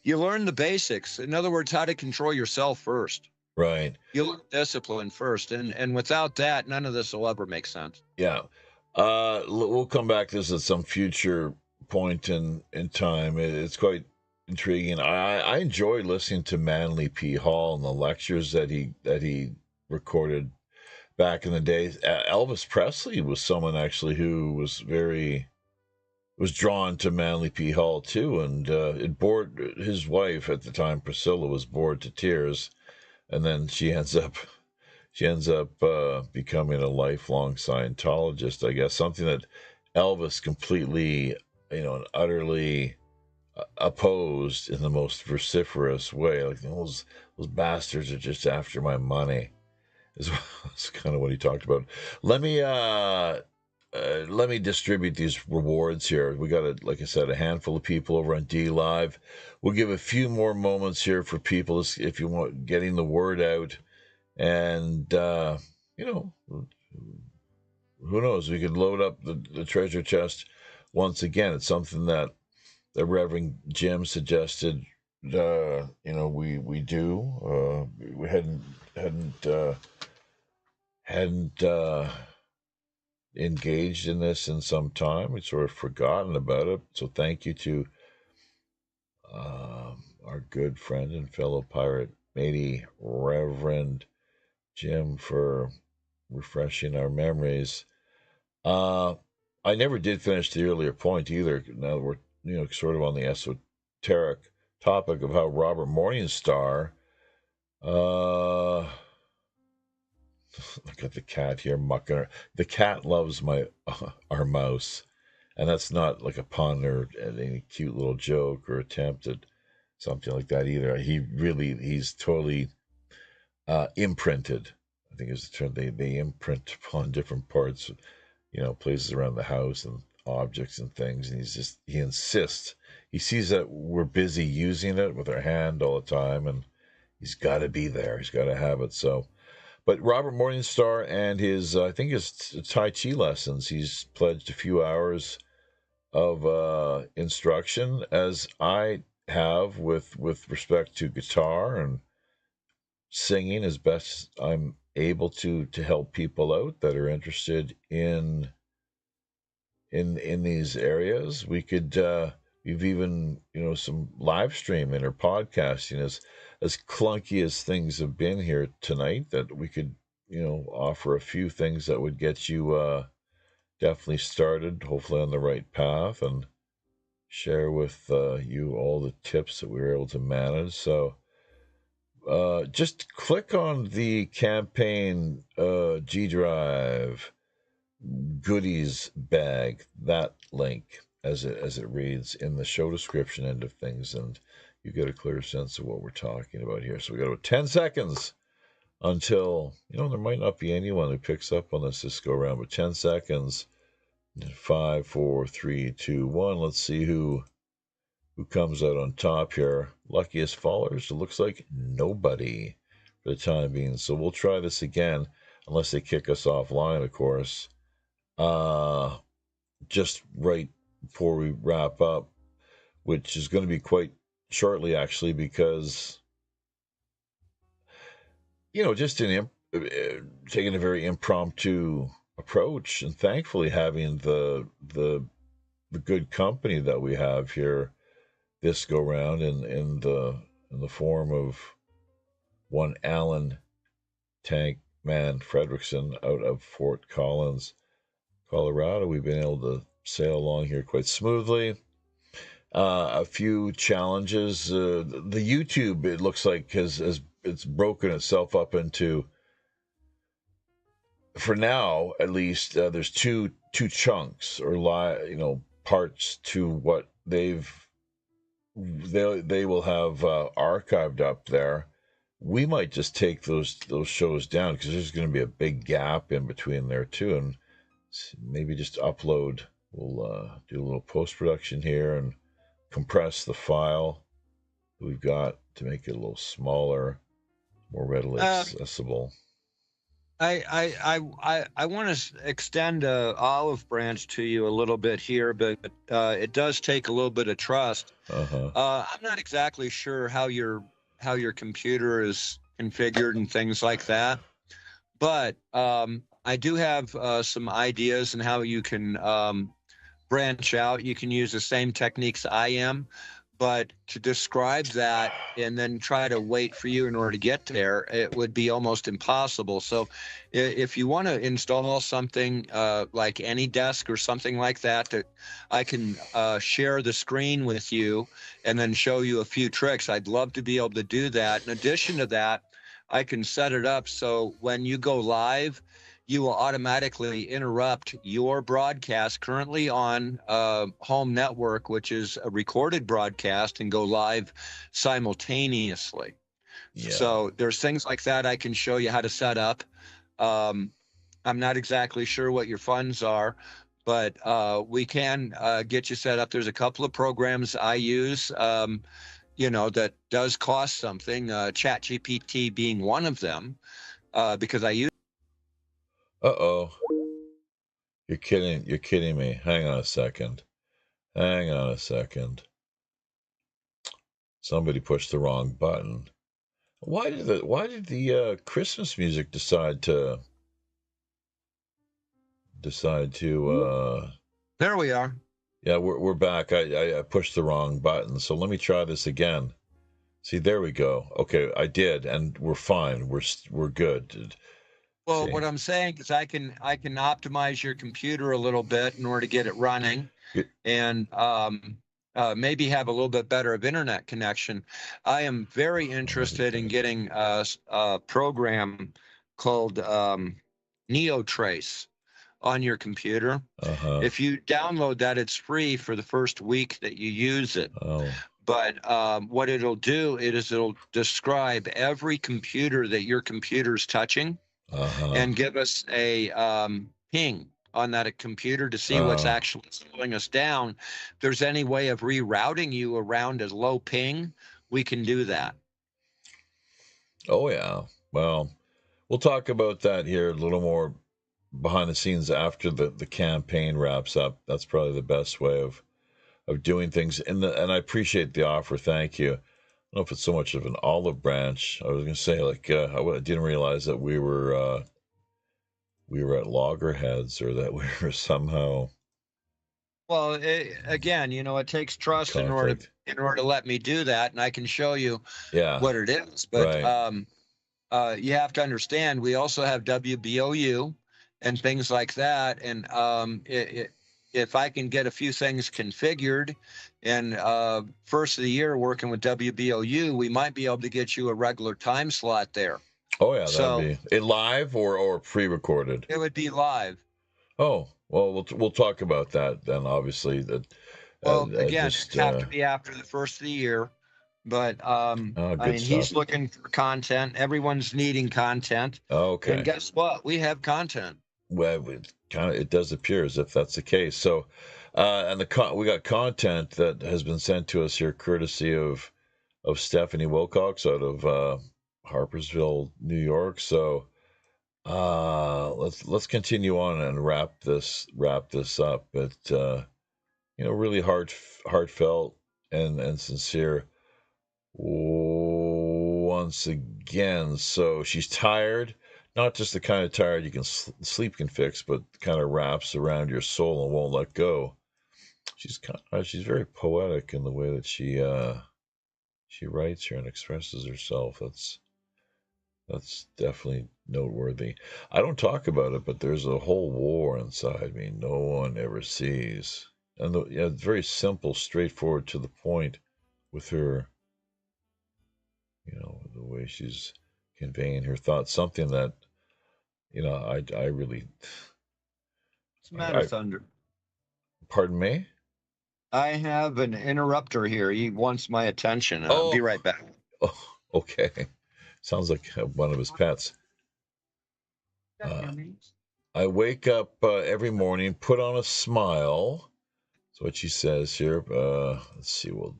you learn the basics. In other words, how to control yourself first. Right. You learn discipline first, and without that, none of this will ever make sense. Yeah. We'll come back to this at some future point in time. It's quite intriguing. I enjoyed listening to Manly P. Hall and the lectures that he recorded back in the day. Elvis Presley was someone actually who was drawn to Manly P. Hall too, and it bored his wife at the time. Priscilla was bored to tears, and then she ends up becoming a lifelong Scientologist, I guess. Something that Elvis completely, and utterly opposed in the most vociferous way. Like, those bastards are just after my money. That's kind of what he talked about. Let me distribute these rewards here. We got, like I said, a handful of people over on D Live. We'll give a few more moments here for people if you want getting the word out. And who knows? We could load up the treasure chest once again. It's something that the Reverend Jim suggested. We do. We hadn't engaged in this in some time. We'd sort of forgotten about it. So thank you to our good friend and fellow pirate matey, Reverend Jim, for refreshing our memories. I never did finish the earlier point either. Now we're sort of on the esoteric topic of how Robert Morningstar. Look at the cat here mucking. The cat loves our mouse, and that's not like a pun or any cute little joke or attempt at something like that either. He's totally imprinted, I think is the term. They imprint upon different parts, places around the house and objects and things, and he insists. He sees that we're busy using it with our hand all the time, and he's got to be there. He's got to have it. So, but Robert Morningstar and his Tai Chi lessons, he's pledged a few hours of instruction, as I have with respect to guitar and singing, as best I'm able to help people out that are interested in these areas. We could we've even some live streaming or podcasting, as clunky as things have been here tonight, that we could offer a few things that would get you definitely started, hopefully on the right path, and share with you all the tips that we were able to manage. So just click on the campaign G Drive goodies bag, that link as it reads in the show description end of things, and you get a clear sense of what we're talking about here. So we got about 10 seconds until, there might not be anyone who picks up on this go around, but 10 seconds. 5, 4, 3, 2, 1. Let's see who comes out on top here. Luckiest followers, it looks like nobody for the time being. So we'll try this again, unless they kick us offline, of course. Just right before we wrap up, which is going to be quite shortly, actually, because, just taking a very impromptu approach, and thankfully having the good company that we have here this go round in the form of one Alan Tank Man Fredrickson out of Fort Collins, Colorado. We've been able to sail along here quite smoothly. A few challenges. The YouTube, it looks like, it's broken itself up into, for now at least, there's two chunks or parts to what they will have archived up there. We might just take those shows down, because there's going to be a big gap in between there too, and maybe just upload. We'll do a little post-production here and compress the file we've got to make it a little smaller, more readily accessible. I want to extend an olive branch to you a little bit here, but it does take a little bit of trust. I'm not exactly sure how your computer is configured and things like that, but I do have some ideas on how you can branch out. You can use the same techniques I am, but to describe that and then try to wait for you in order to get there, it would be almost impossible. So if you want to install something like AnyDesk or something like that I can share the screen with you and then show you a few tricks, I'd love to be able to do that. In addition to that, I can set it up so when you go live, you will automatically interrupt your broadcast currently on home network, which is a recorded broadcast, and go live simultaneously. Yeah. So there's things like that I can show you how to set up. I'm not exactly sure what your funds are, but we can get you set up. There's a couple of programs I use, that does cost something, ChatGPT being one of them, because I use. Uh-oh. You're kidding me. Hang on a second. Somebody pushed the wrong button. Why did the Christmas music decide to There we are. Yeah, we're back. I pushed the wrong button. So let me try this again. See, there we go. Okay, I did, and we're fine. We're good. Well, what I'm saying is I can optimize your computer a little bit in order to get it running, and maybe have a little bit better of internet connection. I am very interested in getting a program called NeoTrace on your computer. If you download that, it's free for the first week that you use it. But what it'll do is it'll describe every computer that your computer's touching. And give us a ping on that computer to see what's actually slowing us down. If there's any way of rerouting you around a low ping, we can do that. Oh, yeah. Well, we'll talk about that here a little more behind the scenes after the campaign wraps up. That's probably the best way of doing things. And I appreciate the offer. Thank you. I don't know if it's so much of an olive branch. I was going to say, I didn't realize that we were at loggerheads, or that we were somehow. Well, again, it takes trust in order to let me do that, and I can show you what it is. But right. You have to understand, we also have WBOU and things like that, and if I can get a few things configured, and first of the year working with WBOU, we might be able to get you a regular time slot there. Oh, yeah, that'd be live or pre-recorded? It would be live. Oh, well, we'll talk about that then. Obviously, that. Well, again, Just it'd have to be after the first of the year. But I good mean, he's stuff. looking for content. Everyone's needing content. Okay. And guess what? We have content. Well, it does appear as if that's the case. So, and we got content that has been sent to us here, courtesy of Stephanie Wilcox out of Harpersville, New York. So, let's continue on and wrap this up. But really heartfelt and sincere once again. So she's tired. Not just the kind of tired you can sleep can fix, but kind of wraps around your soul and won't let go. She's she's very poetic in the way that she writes here and expresses herself. That's definitely noteworthy. I don't talk about it, but there's a whole war inside me no one ever sees, and it's very simple, straightforward, to the point with her. The way she's conveying her thoughts, something that I really. What's the matter, Thunder? Pardon me? I have an interrupter here. He wants my attention. I'll be right back. Oh, okay. Sounds like one of his pets. I wake up every morning, put on a smile. That's what she says here. Let's see. Well,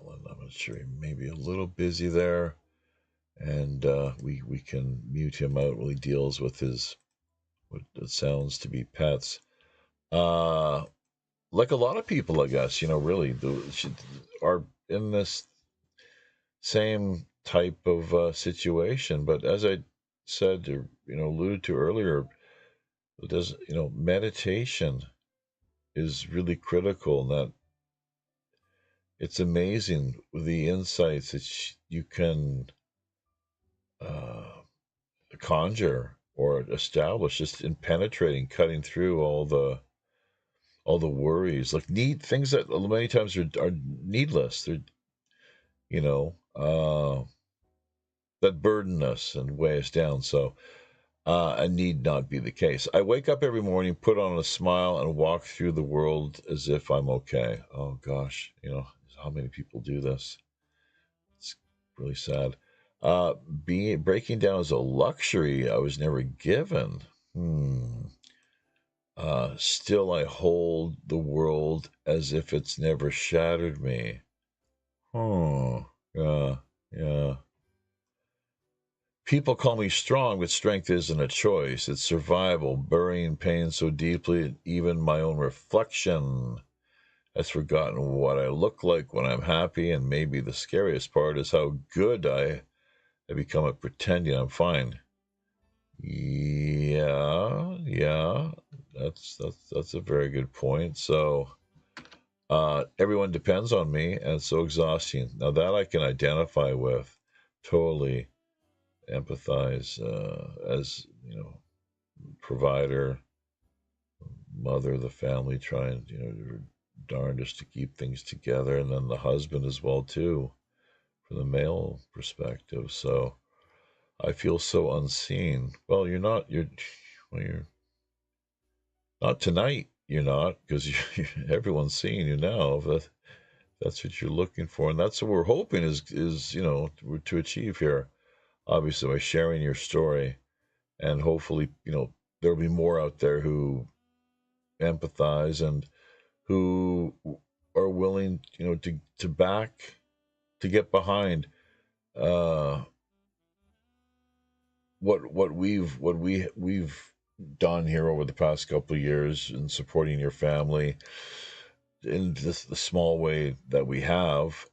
I'm not sure. He may be a little busy there, and we can mute him out while he deals with what it sounds to be pets. Like a lot of people, I guess, really are in this same type of situation. But as I said, or alluded to earlier, meditation is really critical, and that it's amazing the insights that you can conjure or establish just in penetrating, cutting through all the worries, like things that many times are needless. They're that burden us and weigh us down. So and need not be the case. I wake up every morning, put on a smile, and walk through the world as if I'm okay. Oh gosh, how many people do this? It's really sad. Breaking down is a luxury I was never given. Still I hold the world as if it's never shattered me. Yeah. People call me strong, but strength isn't a choice. It's survival, burying pain so deeply, even my own reflection has forgotten what I look like when I'm happy, and maybe the scariest part is how good I have become at pretending I'm fine. Yeah, that's a very good point. So, everyone depends on me, and it's so exhausting. Now that I can identify with, totally empathize, as provider, mother of the family, trying darndest to keep things together, and then the husband as well too, from the male perspective. So I feel so unseen. Well, you're not tonight. You're not, because everyone's seeing you now. That's what you're looking for, and that's what we're hoping is to achieve here. Obviously, by sharing your story, and hopefully, there'll be more out there who empathize and who are willing, to get behind what we've done here over the past couple of years in supporting your family in the small way that we have,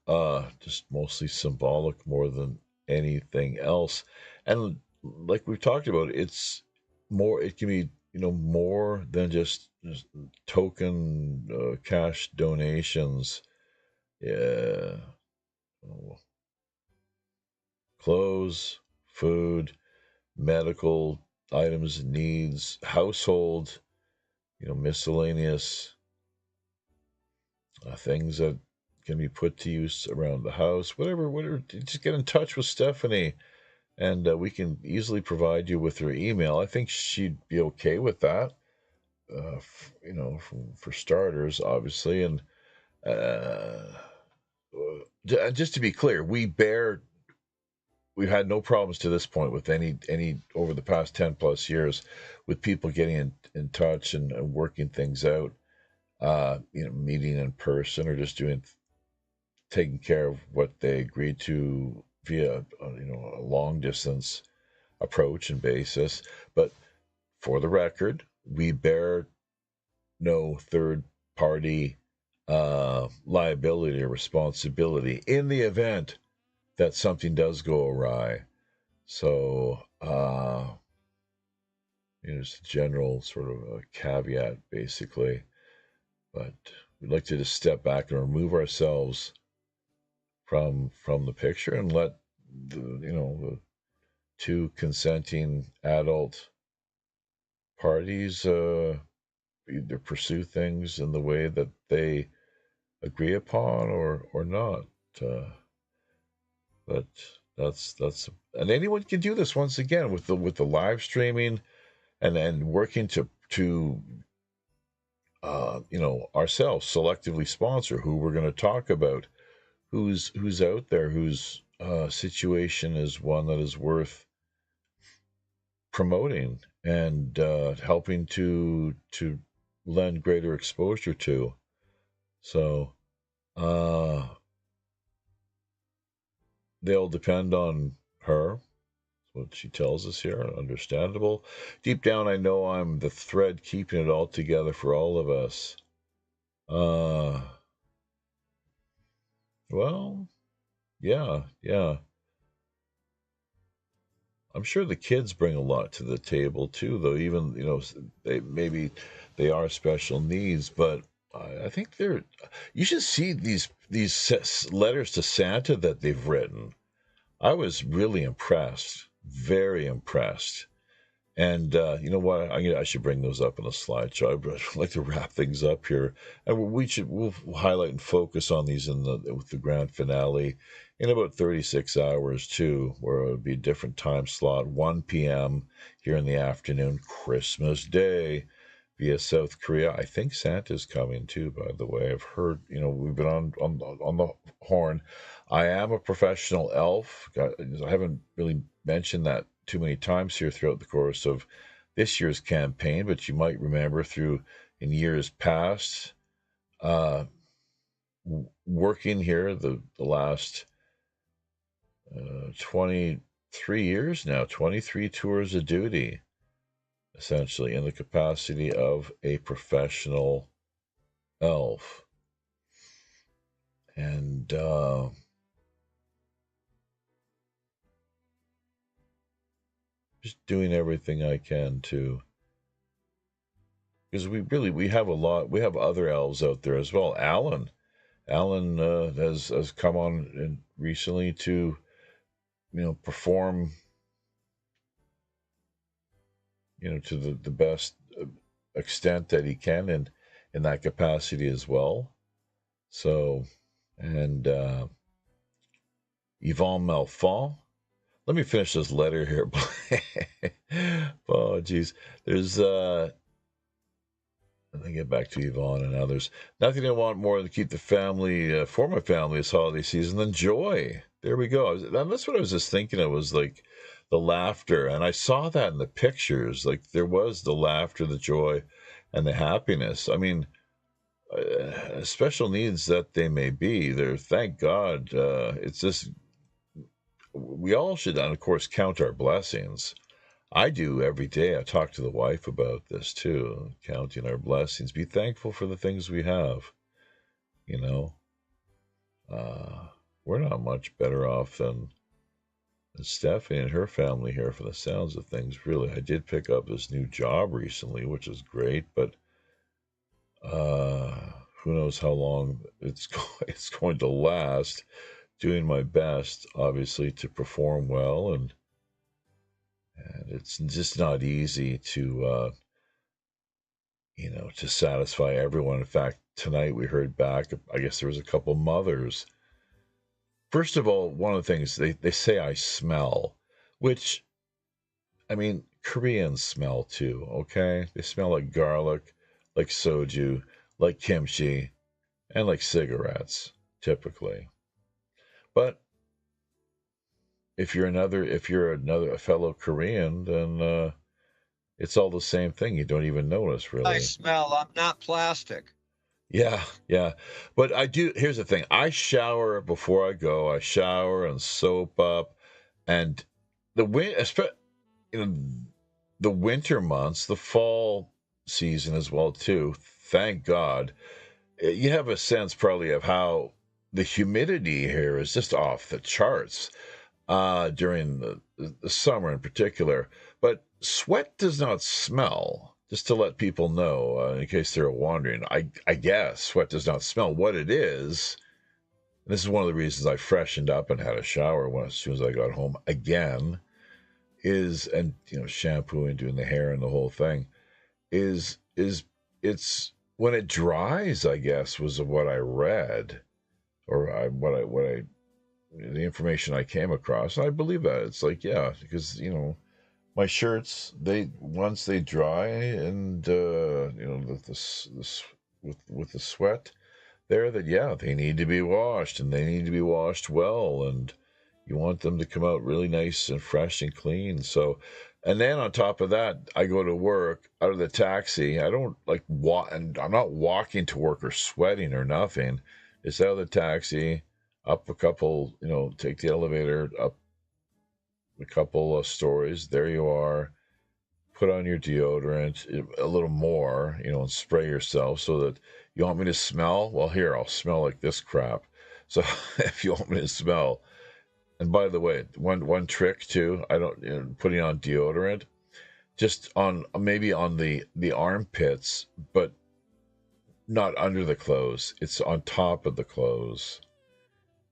just mostly symbolic more than anything else. And like we've talked about, it can be more than just token cash donations. Yeah. Clothes, food, medical items, needs, household, miscellaneous things that can be put to use around the house, whatever. Just get in touch with Stephanie, and we can easily provide you with her email. I think she'd be okay with that. for starters, obviously, and just to be clear, we've had no problems to this point with any over the past 10 plus years with people getting in touch and working things out, meeting in person or just taking care of what they agreed to via, a long distance approach and basis. But for the record, we bear no third party liability or responsibility in the event that something does go awry. So, just a general sort of a caveat, basically. But we'd like to just step back and remove ourselves from the picture and let the two consenting adult parties either pursue things in the way that they agree upon or not. But that's and anyone can do this once again with the live streaming and working to ourselves selectively sponsor who we're going to talk about, who's out there, whose situation is one that is worth promoting and helping to lend greater exposure to. So they'll depend on her. That's what she tells us here. Understandable. Deep down, I know I'm the thread keeping it all together for all of us. Well, yeah. I'm sure the kids bring a lot to the table too, though. Even they are special needs, but I think you should see these letters to Santa that they've written. I was really impressed, very impressed. And you know what? I should bring those up in a slideshow. I'd like to wrap things up here, and we'll highlight and focus on these with the grand finale in about 36 hours too, where it would be a different time slot, 1 p.m. here in the afternoon, Christmas Day, via South Korea. I think Santa's coming too, by the way. I've heard, we've been on the horn. I am a professional elf. I haven't really mentioned that too many times here throughout the course of this year's campaign, but you might remember in years past, working here the last 23 years now, 23 tours of duty, essentially in the capacity of a professional elf. And just doing everything I can to, because we have other elves out there as well. Alan has come on recently to perform to the best extent that he can in that capacity as well. So, and Yvonne Malfont. Let me finish this letter here. Oh, geez. There's, let me get back to Yvonne and others. Nothing I want more than to keep the family, for my family this holiday season than joy. There we go. That's what I was just thinking of, was like the laughter. And I saw that in the pictures. Like there was the laughter, the joy, and the happiness. I mean, special needs that they may be, there, thank God. It's just, we all should, of course, count our blessings. I do every day. I talk to the wife about this too, counting our blessings. Be thankful for the things we have. We're not much better off than Stephanie and her family here, for the sounds of things. Really, I did pick up this new job recently, which is great, but who knows how long it's going to last. Doing my best, obviously, to perform well, and it's just not easy to to satisfy everyone. In fact, tonight we heard back, I guess there was a couple mothers. First of all, one of the things they say I smell, which, I mean, Koreans smell too, okay? They smell like garlic, like soju, like kimchi, and like cigarettes, typically. But if you're a fellow Korean, then it's all the same thing. You don't even notice, really. I smell. I'm not plastic. Yeah, yeah. But I do. Here's the thing. I shower before I go. I shower and soap up, and the winter months, the fall season as well too. Thank God, you have a sense probably of how the humidity here is just off the charts during the summer in particular. But sweat does not smell. Just to let people know, in case they're wondering, I guess sweat does not smell. What it is, and this is one of the reasons I freshened up and had a shower as soon as I got home again, and shampooing, doing the hair and the whole thing, is it's when it dries, I guess, was what I read, or the information I came across. And I believe that it's like, yeah, because my shirts, once they dry and with the sweat there, that yeah, they need to be washed, and they need to be washed well, and you want them to come out really nice and fresh and clean. So, and then on top of that, I go to work out of the taxi. I don't like walk, and I'm not walking to work or sweating or nothing. It's out of the taxi, up a couple, take the elevator up a couple of stories. There you are. Put on your deodorant a little more, and spray yourself so that you want me to smell. Well, here, I'll smell like this crap. So if you want me to smell. And by the way, one trick too, I don't putting on deodorant, just on maybe on the armpits, but not under the clothes. It's on top of the clothes,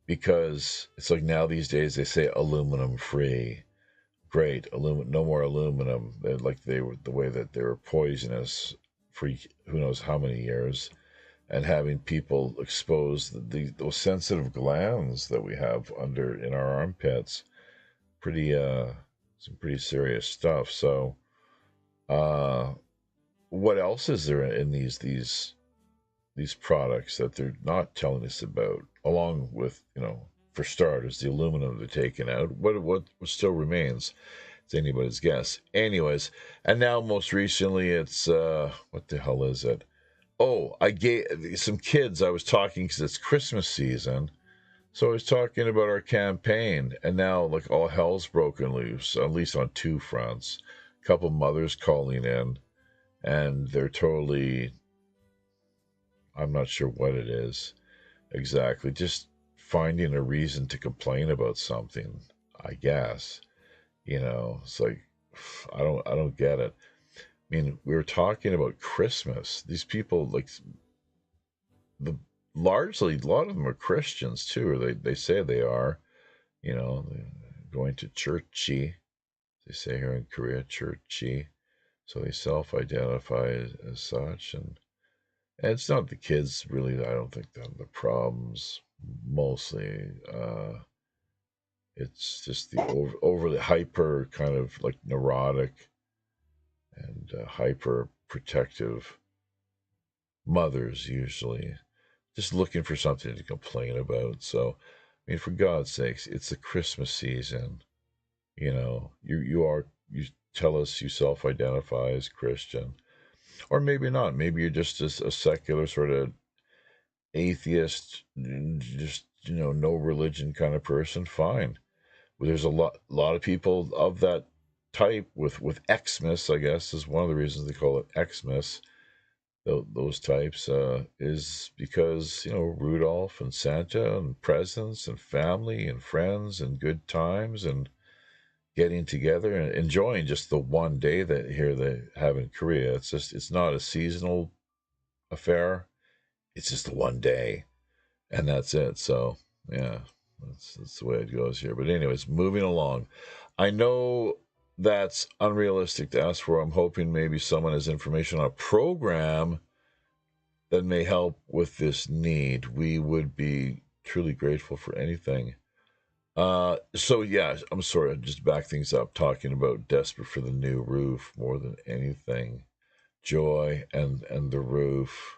because it's like now these days they say aluminum free. Great, no more aluminum. They were the way that they were poisonous for who knows how many years. And having people expose those sensitive glands that we have in our armpits, some pretty serious stuff. So, what else is there in these products that they're not telling us about? Along with, for starters, the aluminum they're taking out. What still remains? It's anybody's guess. Anyways, and now most recently, it's what the hell is it? Oh, I gave some kids, I was talking because it's Christmas season. So I was talking about our campaign, and now like all hell's broken loose, at least on two fronts. A couple mothers calling in, and they're totally, I'm not sure what it is exactly, just finding a reason to complain about something, I guess. It's like, I don't get it. I mean, we were talking about Christmas. These people, like, largely, a lot of them are Christians too, or they say they are. Going to churchy. They say here in Korea, churchy. So they self-identify as such, and it's not the kids really. I don't think that the problems. Mostly, it's just the overly hyper, kind of like neurotic and hyper protective mothers, usually just looking for something to complain about. So, I mean, for God's sakes, it's the Christmas season. You tell us you self-identify as Christian, or maybe not. Maybe you're just a secular sort of atheist, just no religion kind of person. Fine. There's a lot of people of that type with Xmas, I guess, is one of the reasons they call it Xmas. Those types is because Rudolph and Santa and presents and family and friends and good times and getting together and enjoying just the one day that here they have in Korea. It's not a seasonal affair. It's just the one day, and that's it. So yeah, that's the way it goes here. But anyways, moving along. I know that's unrealistic to ask for. I'm hoping maybe someone has information on a program that may help with this need. We would be truly grateful for anything. So yeah, I'm sorry, I just back things up talking about desperate for the new roof more than anything. joy and the roof.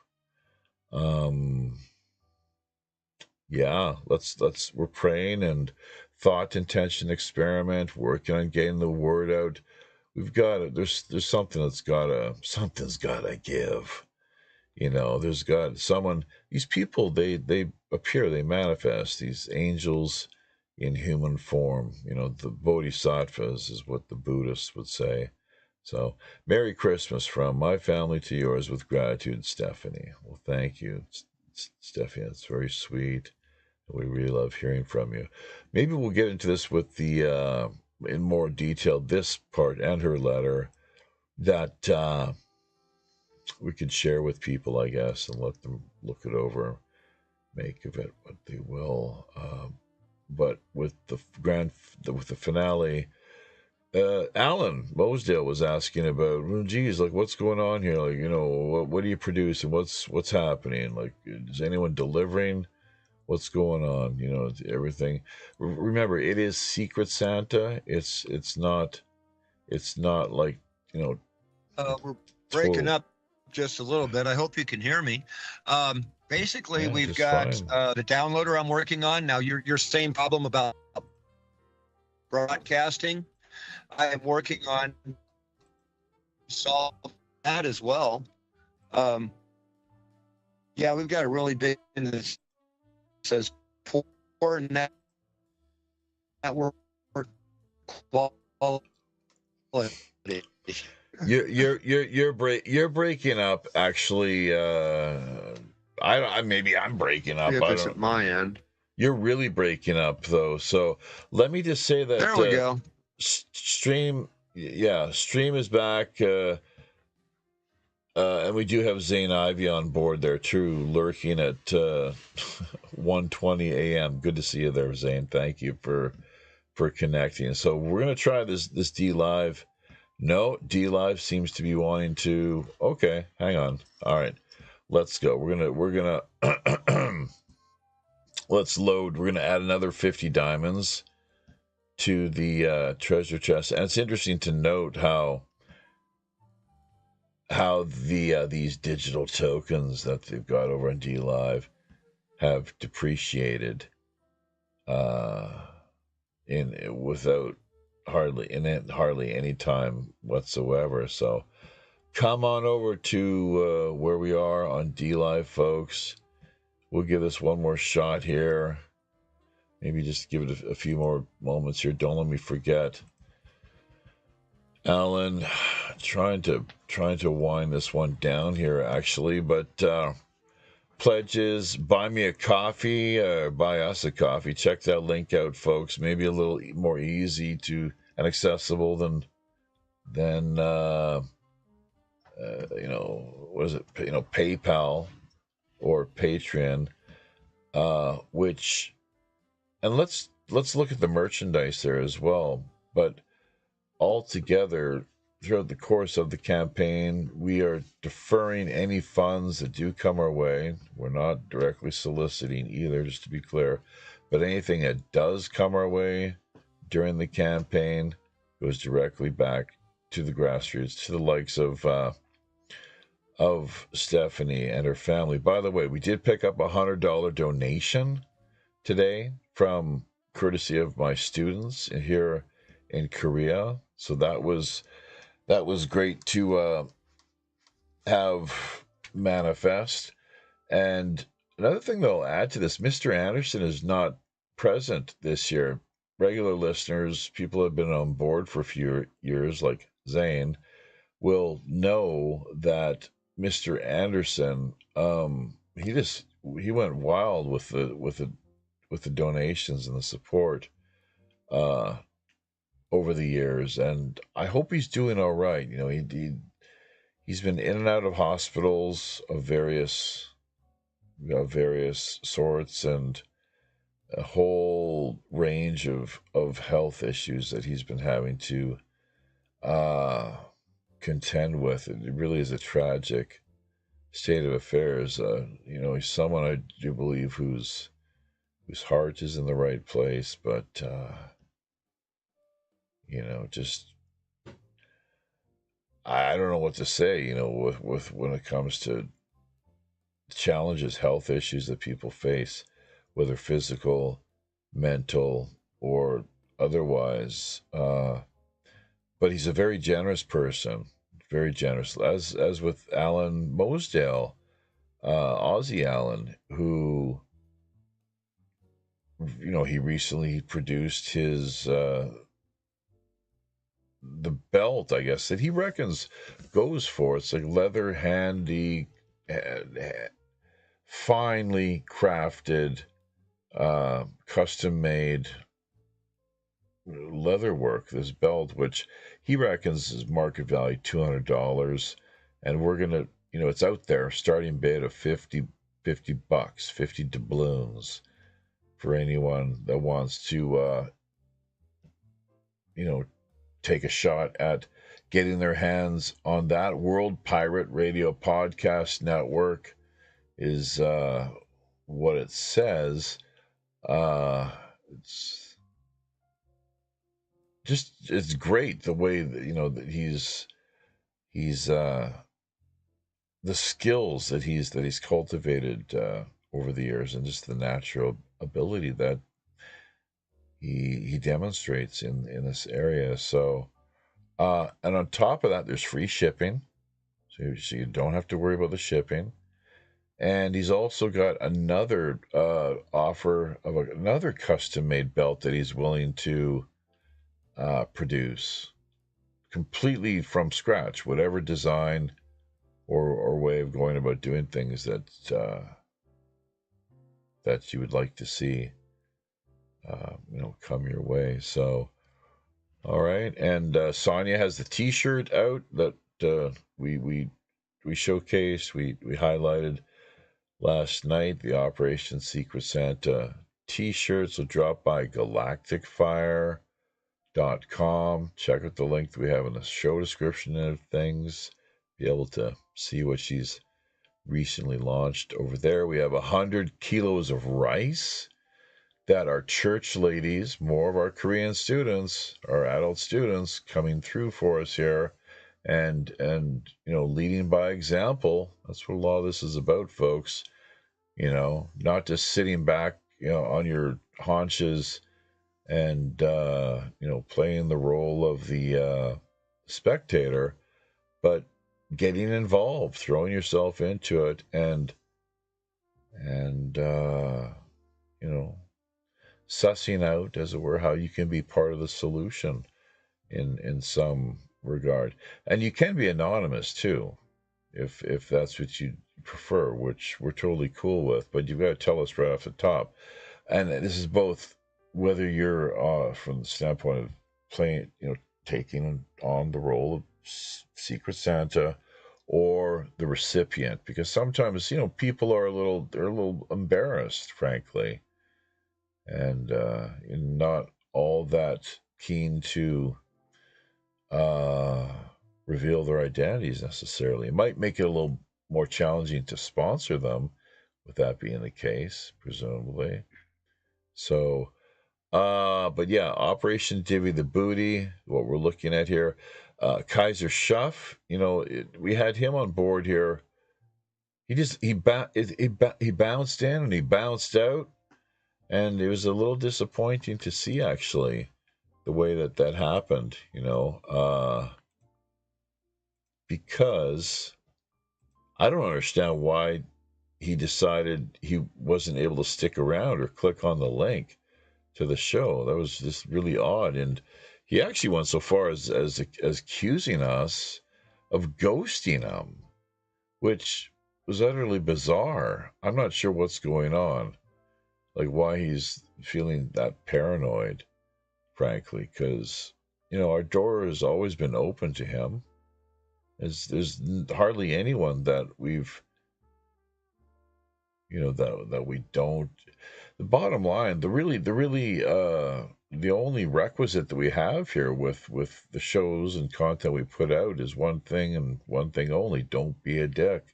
Yeah, we're praying and thought, intention, experiment, working on getting the word out. We've got to, there's something's gotta give. There's got someone, these people, they appear, they manifest, these angels in human form. The bodhisattvas is what the Buddhists would say. So, Merry Christmas from my family to yours with gratitude, Stephanie. Well, thank you, Stephanie. That's very sweet. We really love hearing from you. Maybe we'll get into this with the in more detail, this part and her letter that we could share with people, I guess, and let them look it over, make of it what they will. But with the finale, Alan Mosdale was asking about, well, geez, like what's going on here? Like, what do you produce and what's happening? Like, is anyone delivering? What's going on? Everything. Remember, it is Secret Santa. It's not like, we're breaking up just a little bit. I hope you can hear me. Basically, we've got the downloader I'm working on. Now, your same problem about broadcasting, I am working on solve that as well. Yeah, we've got a really big thing that says poor network quality. You're breaking up. Actually, maybe I'm breaking up. If it's at my end. You're really breaking up though. So let me just say that there we go. Stream is back, and we do have Zane Ivy on board there too, lurking at 1:20 a.m. Good to see you there, Zane. Thank you for connecting. So we're gonna try this D Live. No, D Live seems to be wanting to. Okay, hang on. All right, let's go. We're gonna let's load. We're gonna add another 50 diamonds to the treasure chest, and it's interesting to note how these digital tokens that they've got over on D Live have depreciated without hardly any time whatsoever. So come on over to where we are on D Live, folks. We'll give this one more shot here. Maybe just give it a few more moments here. Don't let me forget. Alan, trying to wind this one down here, actually, but pledges, buy me a coffee, buy us a coffee. Check that link out, folks. Maybe a little more easy to and accessible than what is it? PayPal or Patreon, which, and let's look at the merchandise there as well. But altogether, throughout the course of the campaign, we are deferring any funds that do come our way. We're not directly soliciting either, just to be clear. But anything that does come our way during the campaign goes directly back to the grassroots, to the likes of Stephanie and her family. By the way, we did pick up $100 donation today from courtesy of my students here in Korea. So that was great to have manifest. And another thing that I'll add to this, Mr. Anderson is not present this year. Regular listeners, people who have been on board for a few years, like Zane, will know that Mr. Anderson, he went wild with the donations and the support over the years, and I hope he's doing all right. He's been in and out of hospitals of various sorts, and a whole range of health issues that he's been having to contend with. It really is a tragic state of affairs. He's someone I do believe whose heart is in the right place, but just I don't know what to say, you know, with when it comes to challenges, health issues that people face, whether physical, mental, or otherwise. But he's a very generous person, very generous. As with Alan Mosdale, Aussie Alan, who, you know, he recently produced his the belt, I guess, that he reckons goes for. It's like leather, handy, finely crafted, custom made leather work. This belt, which he reckons is market value $200, and we're gonna, you know, it's out there, starting bid of 50 bucks, 50 doubloons for anyone that wants to, you know, take a shot at getting their hands on that. World Pirate Radio Podcast Network is what it says. It's just, it's great the way that, you know, that he's the skills that he's cultivated over the years, and just the natural ability that he demonstrates in this area. So and on top of that, there's free shipping, so you don't have to worry about the shipping. And he's also got another offer of another custom made belt that he's willing to produce completely from scratch, whatever design or way of going about doing things that that you would like to see, you know, come your way. So, all right, and Sonia has the T-shirt out that we showcased, we highlighted last night, the Operation Secret Santa T-shirt. So drop by galacticfire.com, check out the link that we have in the show description of things, be able to see what she's recently launched over there. We have 100 kilos of rice that our church ladies, more of our Korean students, our adult students, coming through for us here, and you know, leading by example. That's what a lot of this is about, folks. You know, not just sitting back, you know, on your haunches and you know, playing the role of the spectator, but getting involved, throwing yourself into it, and you know, sussing out, as it were, how you can be part of the solution in some regard. And you can be anonymous too, if that's what you prefer, which we're totally cool with. But you've got to tell us right off the top. And this is both whether you're from the standpoint of playing, you know, taking on the role of Secret Santa, or the recipient, because sometimes, you know, people are they're a little embarrassed, frankly, and not all that keen to reveal their identities necessarily. It might make it a little more challenging to sponsor them, with that being the case, presumably. So, but yeah, Operation Divvy the Booty, what we're looking at here. Kaiser Schuff, you know, we had him on board here. He bounced in and he bounced out, and it was a little disappointing to see, actually, the way that happened, you know, because I don't understand why he decided he wasn't able to stick around or click on the link to the show. That was just really odd. And he actually went so far as accusing us of ghosting him, which was utterly bizarre. I'm not sure what's going on, like why he's feeling that paranoid, frankly, because, you know, our door has always been open to him. There's hardly anyone that we've, you know, that we don't. The bottom line, the only requisite that we have here with the shows and content we put out is one thing and one thing only: don't be a dick.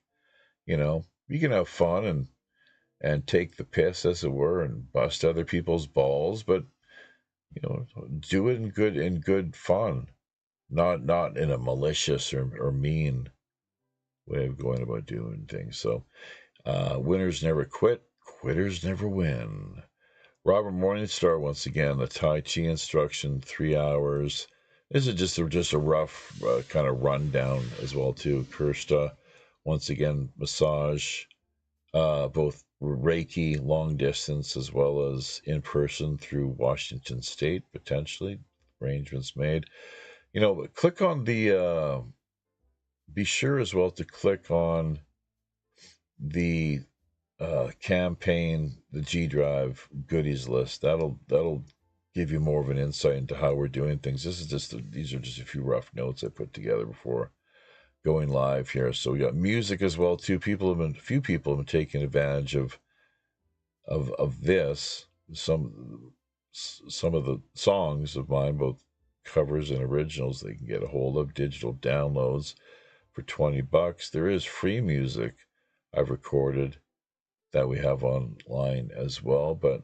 You know, you can have fun and take the piss, as it were, and bust other people's balls, but, you know, do it in good fun. not in a malicious or mean way of going about doing things. So, winners never quit, quitters never win. Robert Morningstar, once again, the Tai Chi instruction, 3 hours. This is just a rough kind of rundown as well, too. Kirsta, once again, massage, both Reiki, long distance, as well as in person through Washington State, potentially. Arrangements made. Click on the, be sure as well to click on the campaign, the G Drive goodies list. That'll give you more of an insight into how we're doing things. These are just a few rough notes I put together before going live here. So we got music as well too. Few people have been taking advantage of this. Some of the songs of mine, both covers and originals, they can get a hold of, digital downloads for $20. There is free music I've recorded that we have online as well. But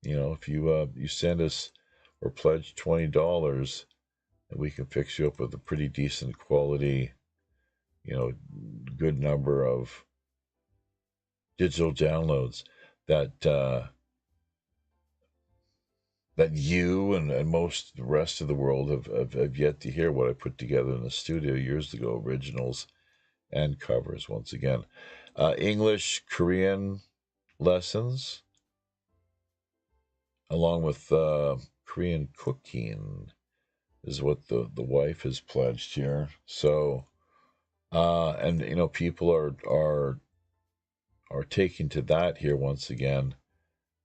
if you send us or pledge $20, and we can fix you up with a pretty decent quality, good number of digital downloads that you and most of the rest of the world have yet to hear what I put together in the studio years ago, originals and covers. Once again, English, Korean lessons, along with Korean cooking, is what the wife has pledged here. So, and people are taking to that here once again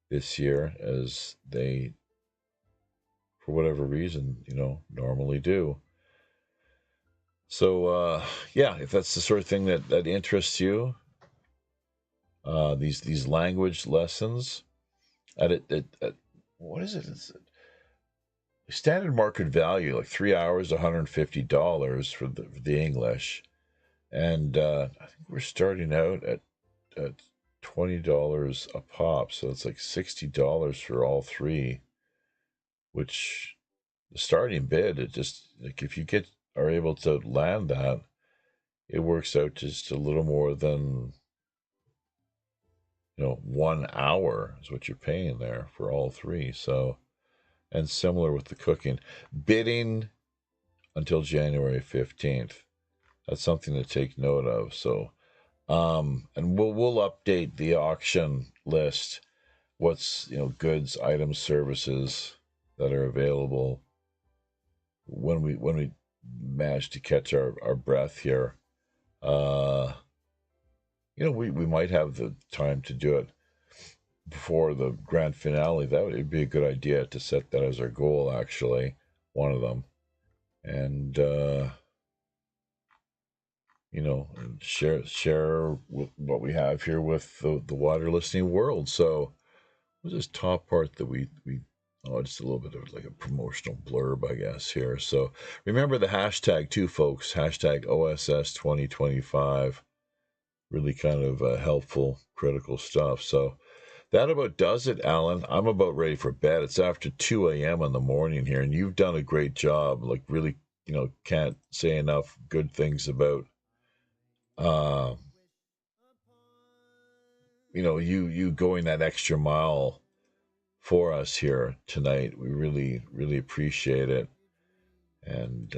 this year, as they, for whatever reason, normally do. So, if that's the sort of thing that interests you, these language lessons at what is it? It's standard market value, like 3 hours, $150 for the English, and I think we're starting out at $20 a pop, so it's like $60 for all three. Which the starting bid, it just like if you are able to land that, it works out just a little more than 1 hour is what you're paying there for all three. So, and similar with the cooking, bidding until January 15th. That's something to take note of. So, and we'll update the auction list. What's goods, items, services that are available when we manage to catch our breath here. We might have the time to do it before the grand finale. It'd be a good idea to set that as our goal, actually, one of them, and and share what we have here with the wider listening world. So, what's this top part that we just a little bit of like a promotional blurb, I guess, here. So remember the hashtag too, folks. Hashtag OSS2025. Really kind of helpful, critical stuff. So that about does it, Alan. I'm about ready for bed. It's after 2 a.m. in the morning here, and you've done a great job. Like, really, can't say enough good things about you going that extra mile for us here tonight. We really, really appreciate it. And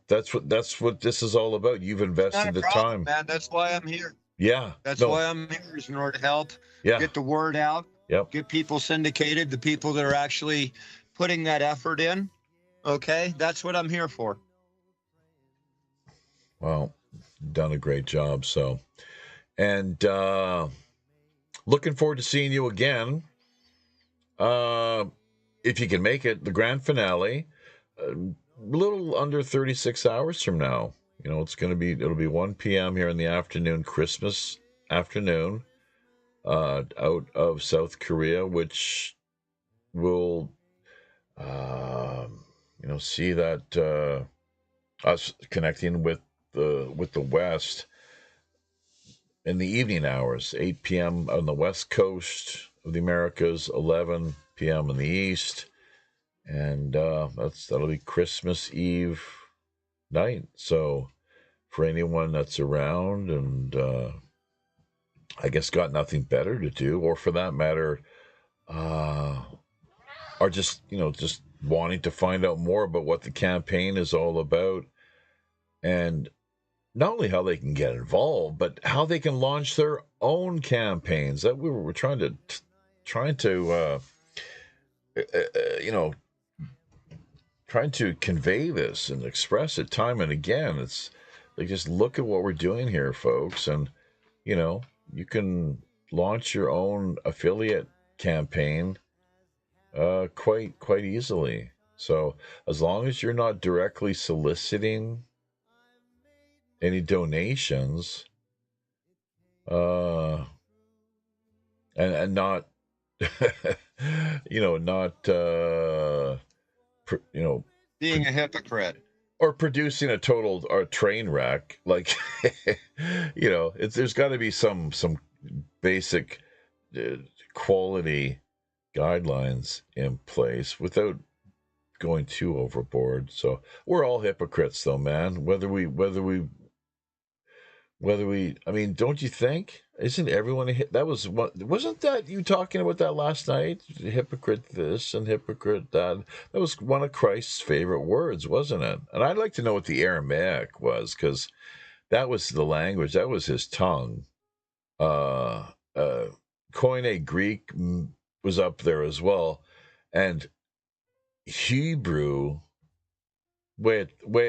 that's what this is all about. You've invested the time, man. That's why I'm here. Yeah, that's why I'm here, is in order to help get the word out. Yep. Get people syndicated, the people that are actually putting that effort in. Okay, that's what I'm here for. Well, done a great job. So, and looking forward to seeing you again. If you can make it, the grand finale, a little under 36 hours from now. It'll be 1 p.m. here in the afternoon, Christmas afternoon, out of South Korea, which will, see that us connecting with the West in the evening hours, 8 p.m. on the West Coast of the Americas, 11 p.m. in the East, and that'll be Christmas Eve night. So for anyone that's around and I guess got nothing better to do, or for that matter, are just just wanting to find out more about what the campaign is all about, and not only how they can get involved, but how they can launch their own campaigns. That we were trying to trying to convey this and express it time and again. It's like, just look at what we're doing here, folks, and you can launch your own affiliate campaign quite easily. So as long as you're not directly soliciting any donations, and not not being a hypocrite or producing a total train wreck, like there's got to be some basic quality guidelines in place without going too overboard. So we're all hypocrites, though, man. Whether we I mean, don't you think? Isn't everyone that wasn't that you talking about that last night? Hypocrite this and hypocrite that. That was one of Christ's favorite words, wasn't it? And I'd like to know what the Aramaic was, because that was the language, that was his tongue. Koine Greek was up there as well, and Hebrew way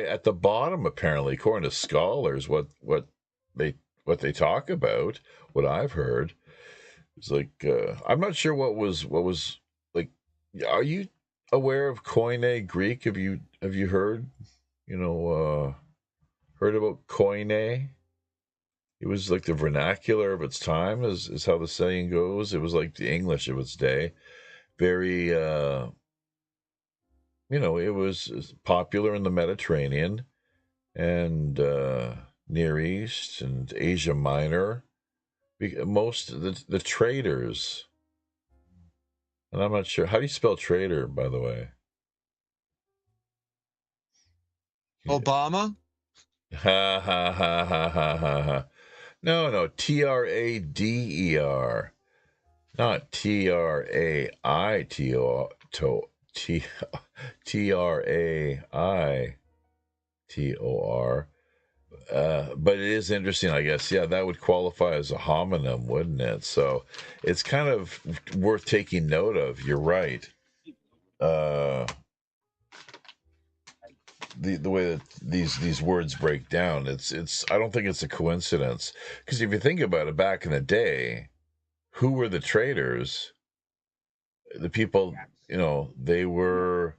at the bottom, apparently, according to scholars. What they talk about, what I've heard, is like, I'm not sure what was like. Are you aware of Koine Greek? Have you heard heard about Koine? It was like the vernacular of its time, is how the saying goes. It was like the English of its day. Very, it was popular in the Mediterranean and Near East and Asia Minor. Most of the traders, and I'm not sure, how do you spell trader, by the way? Obama? Ha ha ha ha ha ha ha. No, Trader, not Traitor. Traitor. But it is interesting, I guess. Yeah, that would qualify as a homonym, wouldn't it? So it's kind of worth taking note of. You're right. The way that these words break down, it's I don't think it's a coincidence, because if you think about it, back in the day, who were the traders? The people, they were.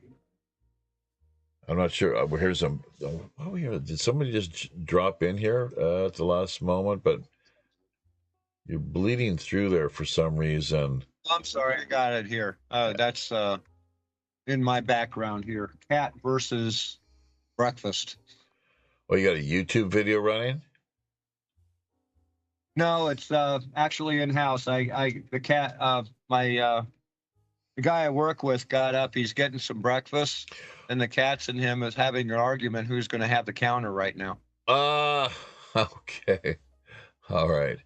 I'm not sure. Here's some. Oh, here, did somebody just drop in here at the last moment? But you're bleeding through there for some reason. I'm sorry, I got it here. That's in my background here. Cat versus breakfast. Oh, you got a YouTube video running? No, it's actually in house. The guy I work with got up. He's getting some breakfast, and the cats and him is having an argument who's going to have the counter right now. Okay. All right.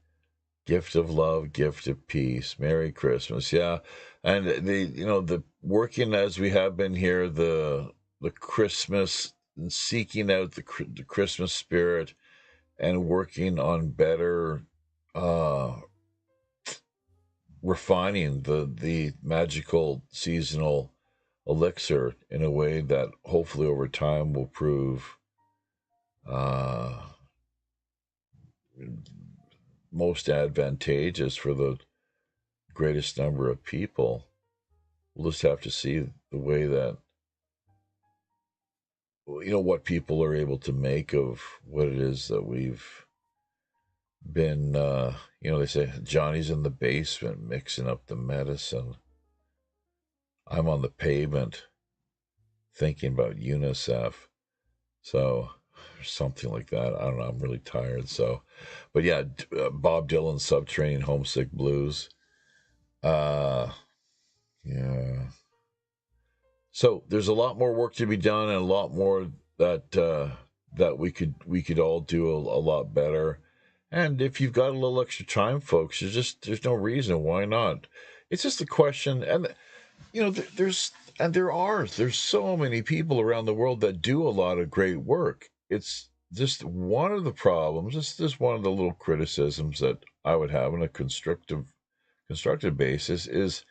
Gift of love, gift of peace. Merry Christmas. Yeah. And the working as we have been here, the Christmas, and seeking out the Christmas spirit, and working on better refining the magical seasonal elixir in a way that hopefully over time will prove most advantageous for the greatest number of people. We'll just have to see the way that, what people are able to make of what it is that we've been, they say Johnny's in the basement mixing up the medicine. I'm on the pavement thinking about UNICEF. So, something like that. I don't know. I'm really tired. So, but yeah, Bob Dylan, Subterranean Homesick Blues. Yeah. So there's a lot more work to be done, and a lot more that we could all do a lot better. And if you've got a little extra time, folks, there's no reason why not. It's just a question, and there's so many people around the world that do a lot of great work. It's just one of the problems. This is one of the little criticisms that I would have on a constructive basis is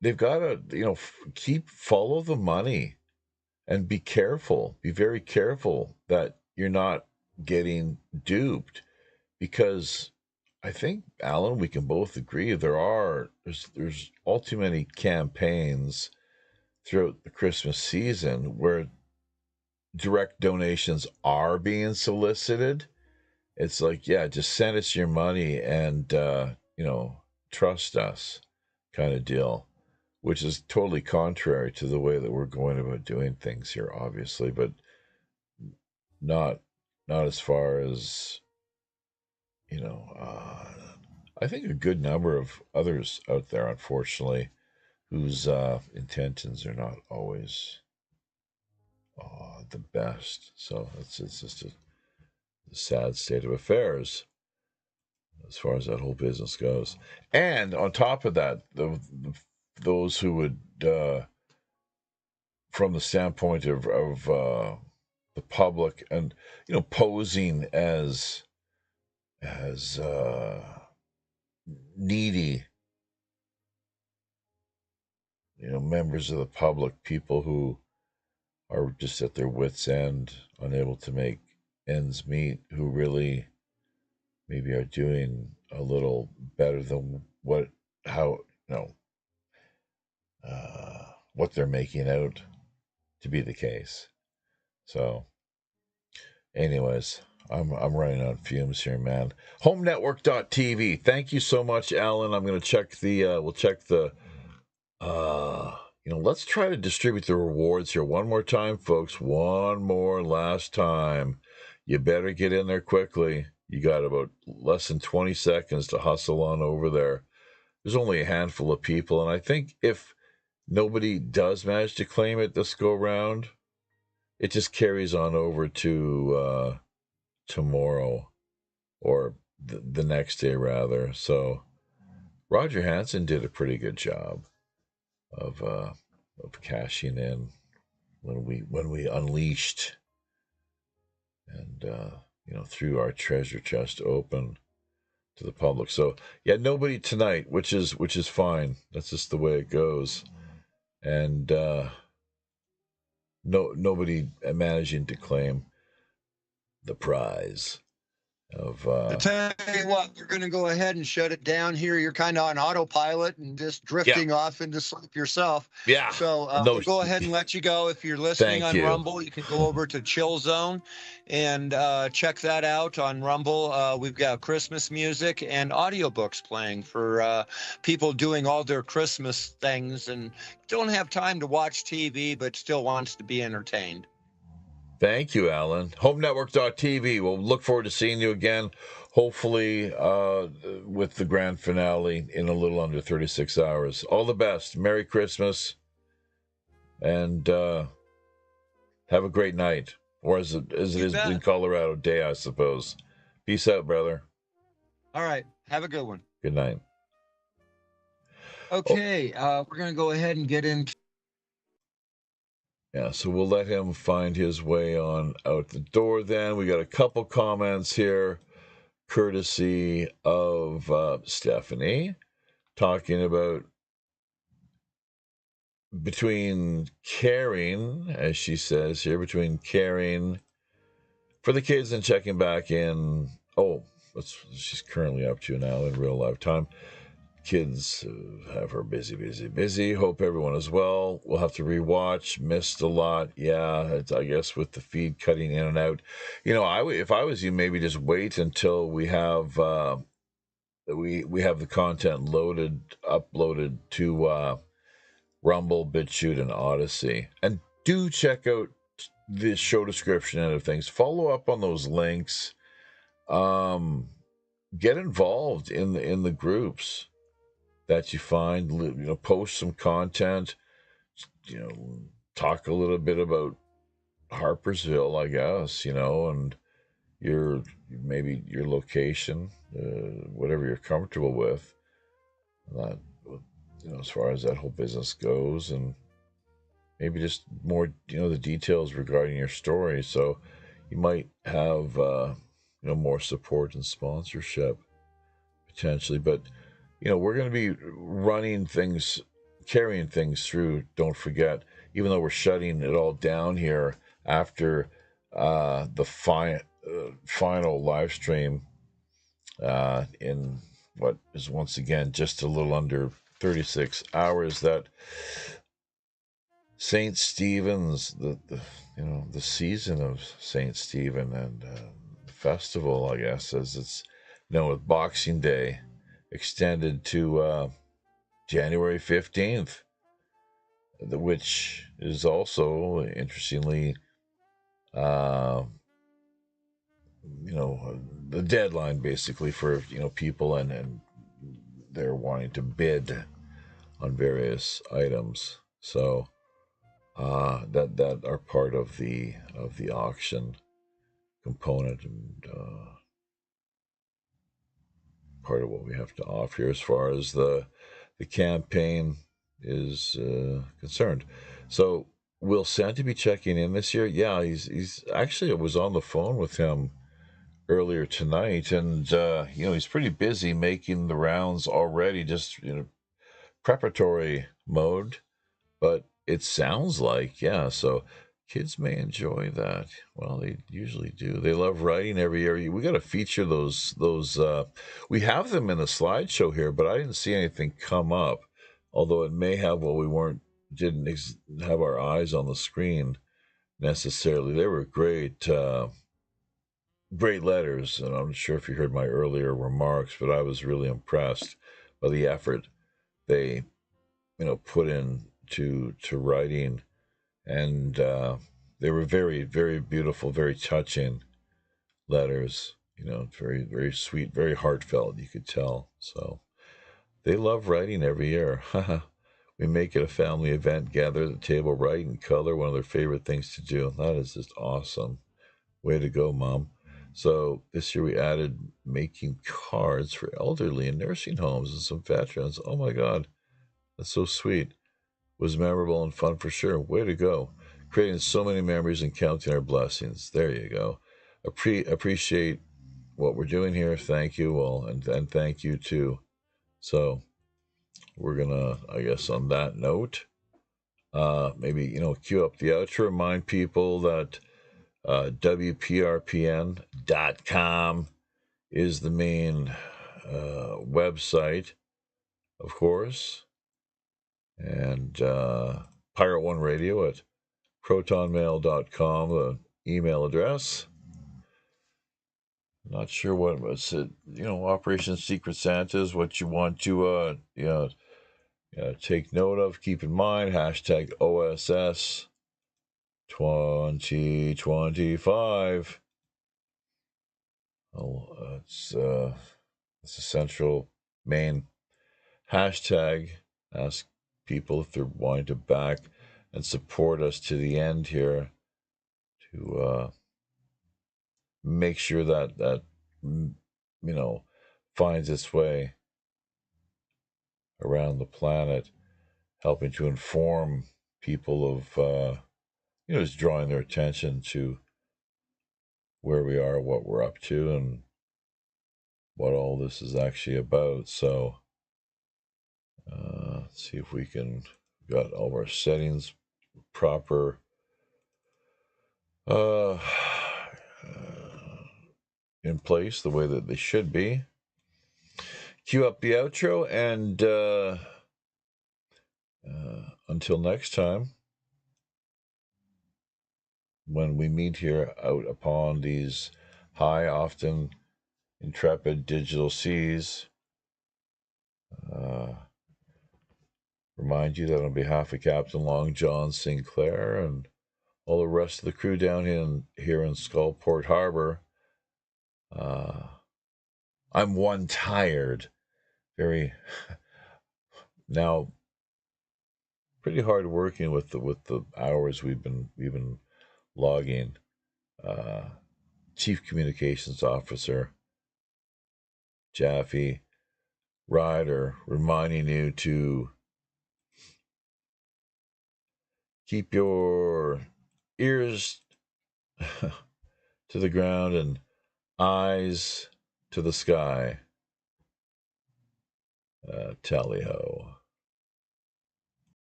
they've got to follow the money and be very careful that you're not getting duped, because I think, Alan, we can both agree there's all too many campaigns throughout the Christmas season where direct donations are being solicited. It's like, yeah, just send us your money and trust us, kind of deal, which is totally contrary to the way that we're going about doing things here, obviously, but not as far as I think a good number of others out there, unfortunately, whose intentions are not always the best. So it's just a sad state of affairs as far as that whole business goes. And on top of that, those who would, from the standpoint of the public, and posing as needy, members of the public, people who are just at their wits' end, unable to make ends meet, who really maybe are doing a little better than what they're making out to be the case. So anyways, I'm running on fumes here, man. HomeNetwork.tv. Thank you so much, Alan. I'm going to check we'll check the let's try to distribute the rewards here one more time, folks. One more last time. You better get in there quickly. You got about less than 20 seconds to hustle on over there. There's only a handful of people, and I think if nobody does manage to claim it this go round, it just carries on over to tomorrow, or the next day rather. So Roger Hansen did a pretty good job of cashing in when we unleashed and threw our treasure chest open to the public. So yeah, nobody tonight, which is fine. That's just the way it goes. And nobody managing to claim the prize of I tell you what, we're going to go ahead and shut it down here. You're kind of on autopilot and just drifting off into sleep yourself. Yeah. So we'll go ahead and let you go. If you're listening on Rumble, you can go over to Chill Zone and check that out on Rumble. We've got Christmas music and audiobooks playing for people doing all their Christmas things and don't have time to watch TV, but still wants to be entertained. Thank you, Alan. HomeNetwork.tv. We'll look forward to seeing you again, hopefully with the grand finale in a little under 36 hours. All the best. Merry Christmas. And have a great night. Or as it is in Colorado, day, I suppose. Peace out, brother. All right. Have a good one. Good night. Okay. We're going to go ahead and get into... Yeah, so we'll let him find his way on out the door then. We got a couple comments here, courtesy of Stephanie, talking about between caring, as she says here, between caring for the kids and checking back in. Oh, that's what she's currently up to now in real life time. Kids have her busy. Hope everyone is well. We'll have to rewatch. Missed a lot. Yeah, I guess with the feed cutting in and out. If I was you, maybe just wait until we have we have the content uploaded to Rumble, BitChute, and Odyssey. And do check out the show description and other things. Follow up on those links. Get involved in the groups that you find, post some content, talk a little bit about Harpersville, I guess, and maybe your location, whatever you're comfortable with, that, as far as that whole business goes, and maybe just more, the details regarding your story. So you might have, more support and sponsorship potentially, but, we're going to be carrying things through. Don't forget, even though we're shutting it all down here after the final live stream in what is once again just a little under 36 hours, that St. Stephen's, the season of St. Stephen and the festival, I guess, as it's known, with Boxing Day extended to January 15th, which is also, interestingly, the deadline basically for, people and they're wanting to bid on various items. So that are part of the auction component, and part of what we have to offer here as far as the campaign is concerned. So will Santa be checking in this year? Yeah, he's actually, I was on the phone with him earlier tonight, and he's pretty busy making the rounds already, just preparatory mode, but it sounds like, yeah, so kids may enjoy that. Well, they usually do. They love writing every year. We got to feature those we have them in the slideshow here, but I didn't see anything come up, although it may have. Well, we didn't have our eyes on the screen necessarily. They were great letters, and I'm not sure if you heard my earlier remarks, but I was really impressed by the effort they put in to writing, and they were very, very beautiful, very touching letters, very, very sweet, very heartfelt, you could tell. So they love writing every year. We make it a family event, gather at the table, write and color, one of their favorite things to do. That is just awesome. Way to go, Mom. So this year we added making cards for elderly in nursing homes and some veterans. Oh my God, that's so sweet. Was memorable and fun for sure. Way to go. Creating so many memories and counting our blessings. There you go. Appreciate what we're doing here. Thank you. Well, and thank you too. So we're gonna, I guess, on that note, maybe, cue up the outro. Remind people that WPRPN.com is the main website, of course, and Pirate One Radio at protonmail.com, the email address. Not sure what was it, Operation Secret Santa is what you want to take note of. Keep in mind, hashtag OSS 2025. It's a central main hashtag. Ask people if they're wanting to back and support us to the end here, to make sure that finds its way around the planet, helping to inform people of just drawing their attention to where we are, what we're up to, and what all this is actually about. So let's see if we got all of our settings proper in place the way that they should be. Cue up the outro, and until next time, when we meet here out upon these high, often intrepid digital seas, remind you that on behalf of Captain Long John Sinclair and all the rest of the crew down here in Skullport Harbor, I'm one tired, very now pretty hard working with the hours we've been logging. Chief Communications Officer Jaffe Ryder reminding you to keep your ears to the ground and eyes to the sky. Tally ho.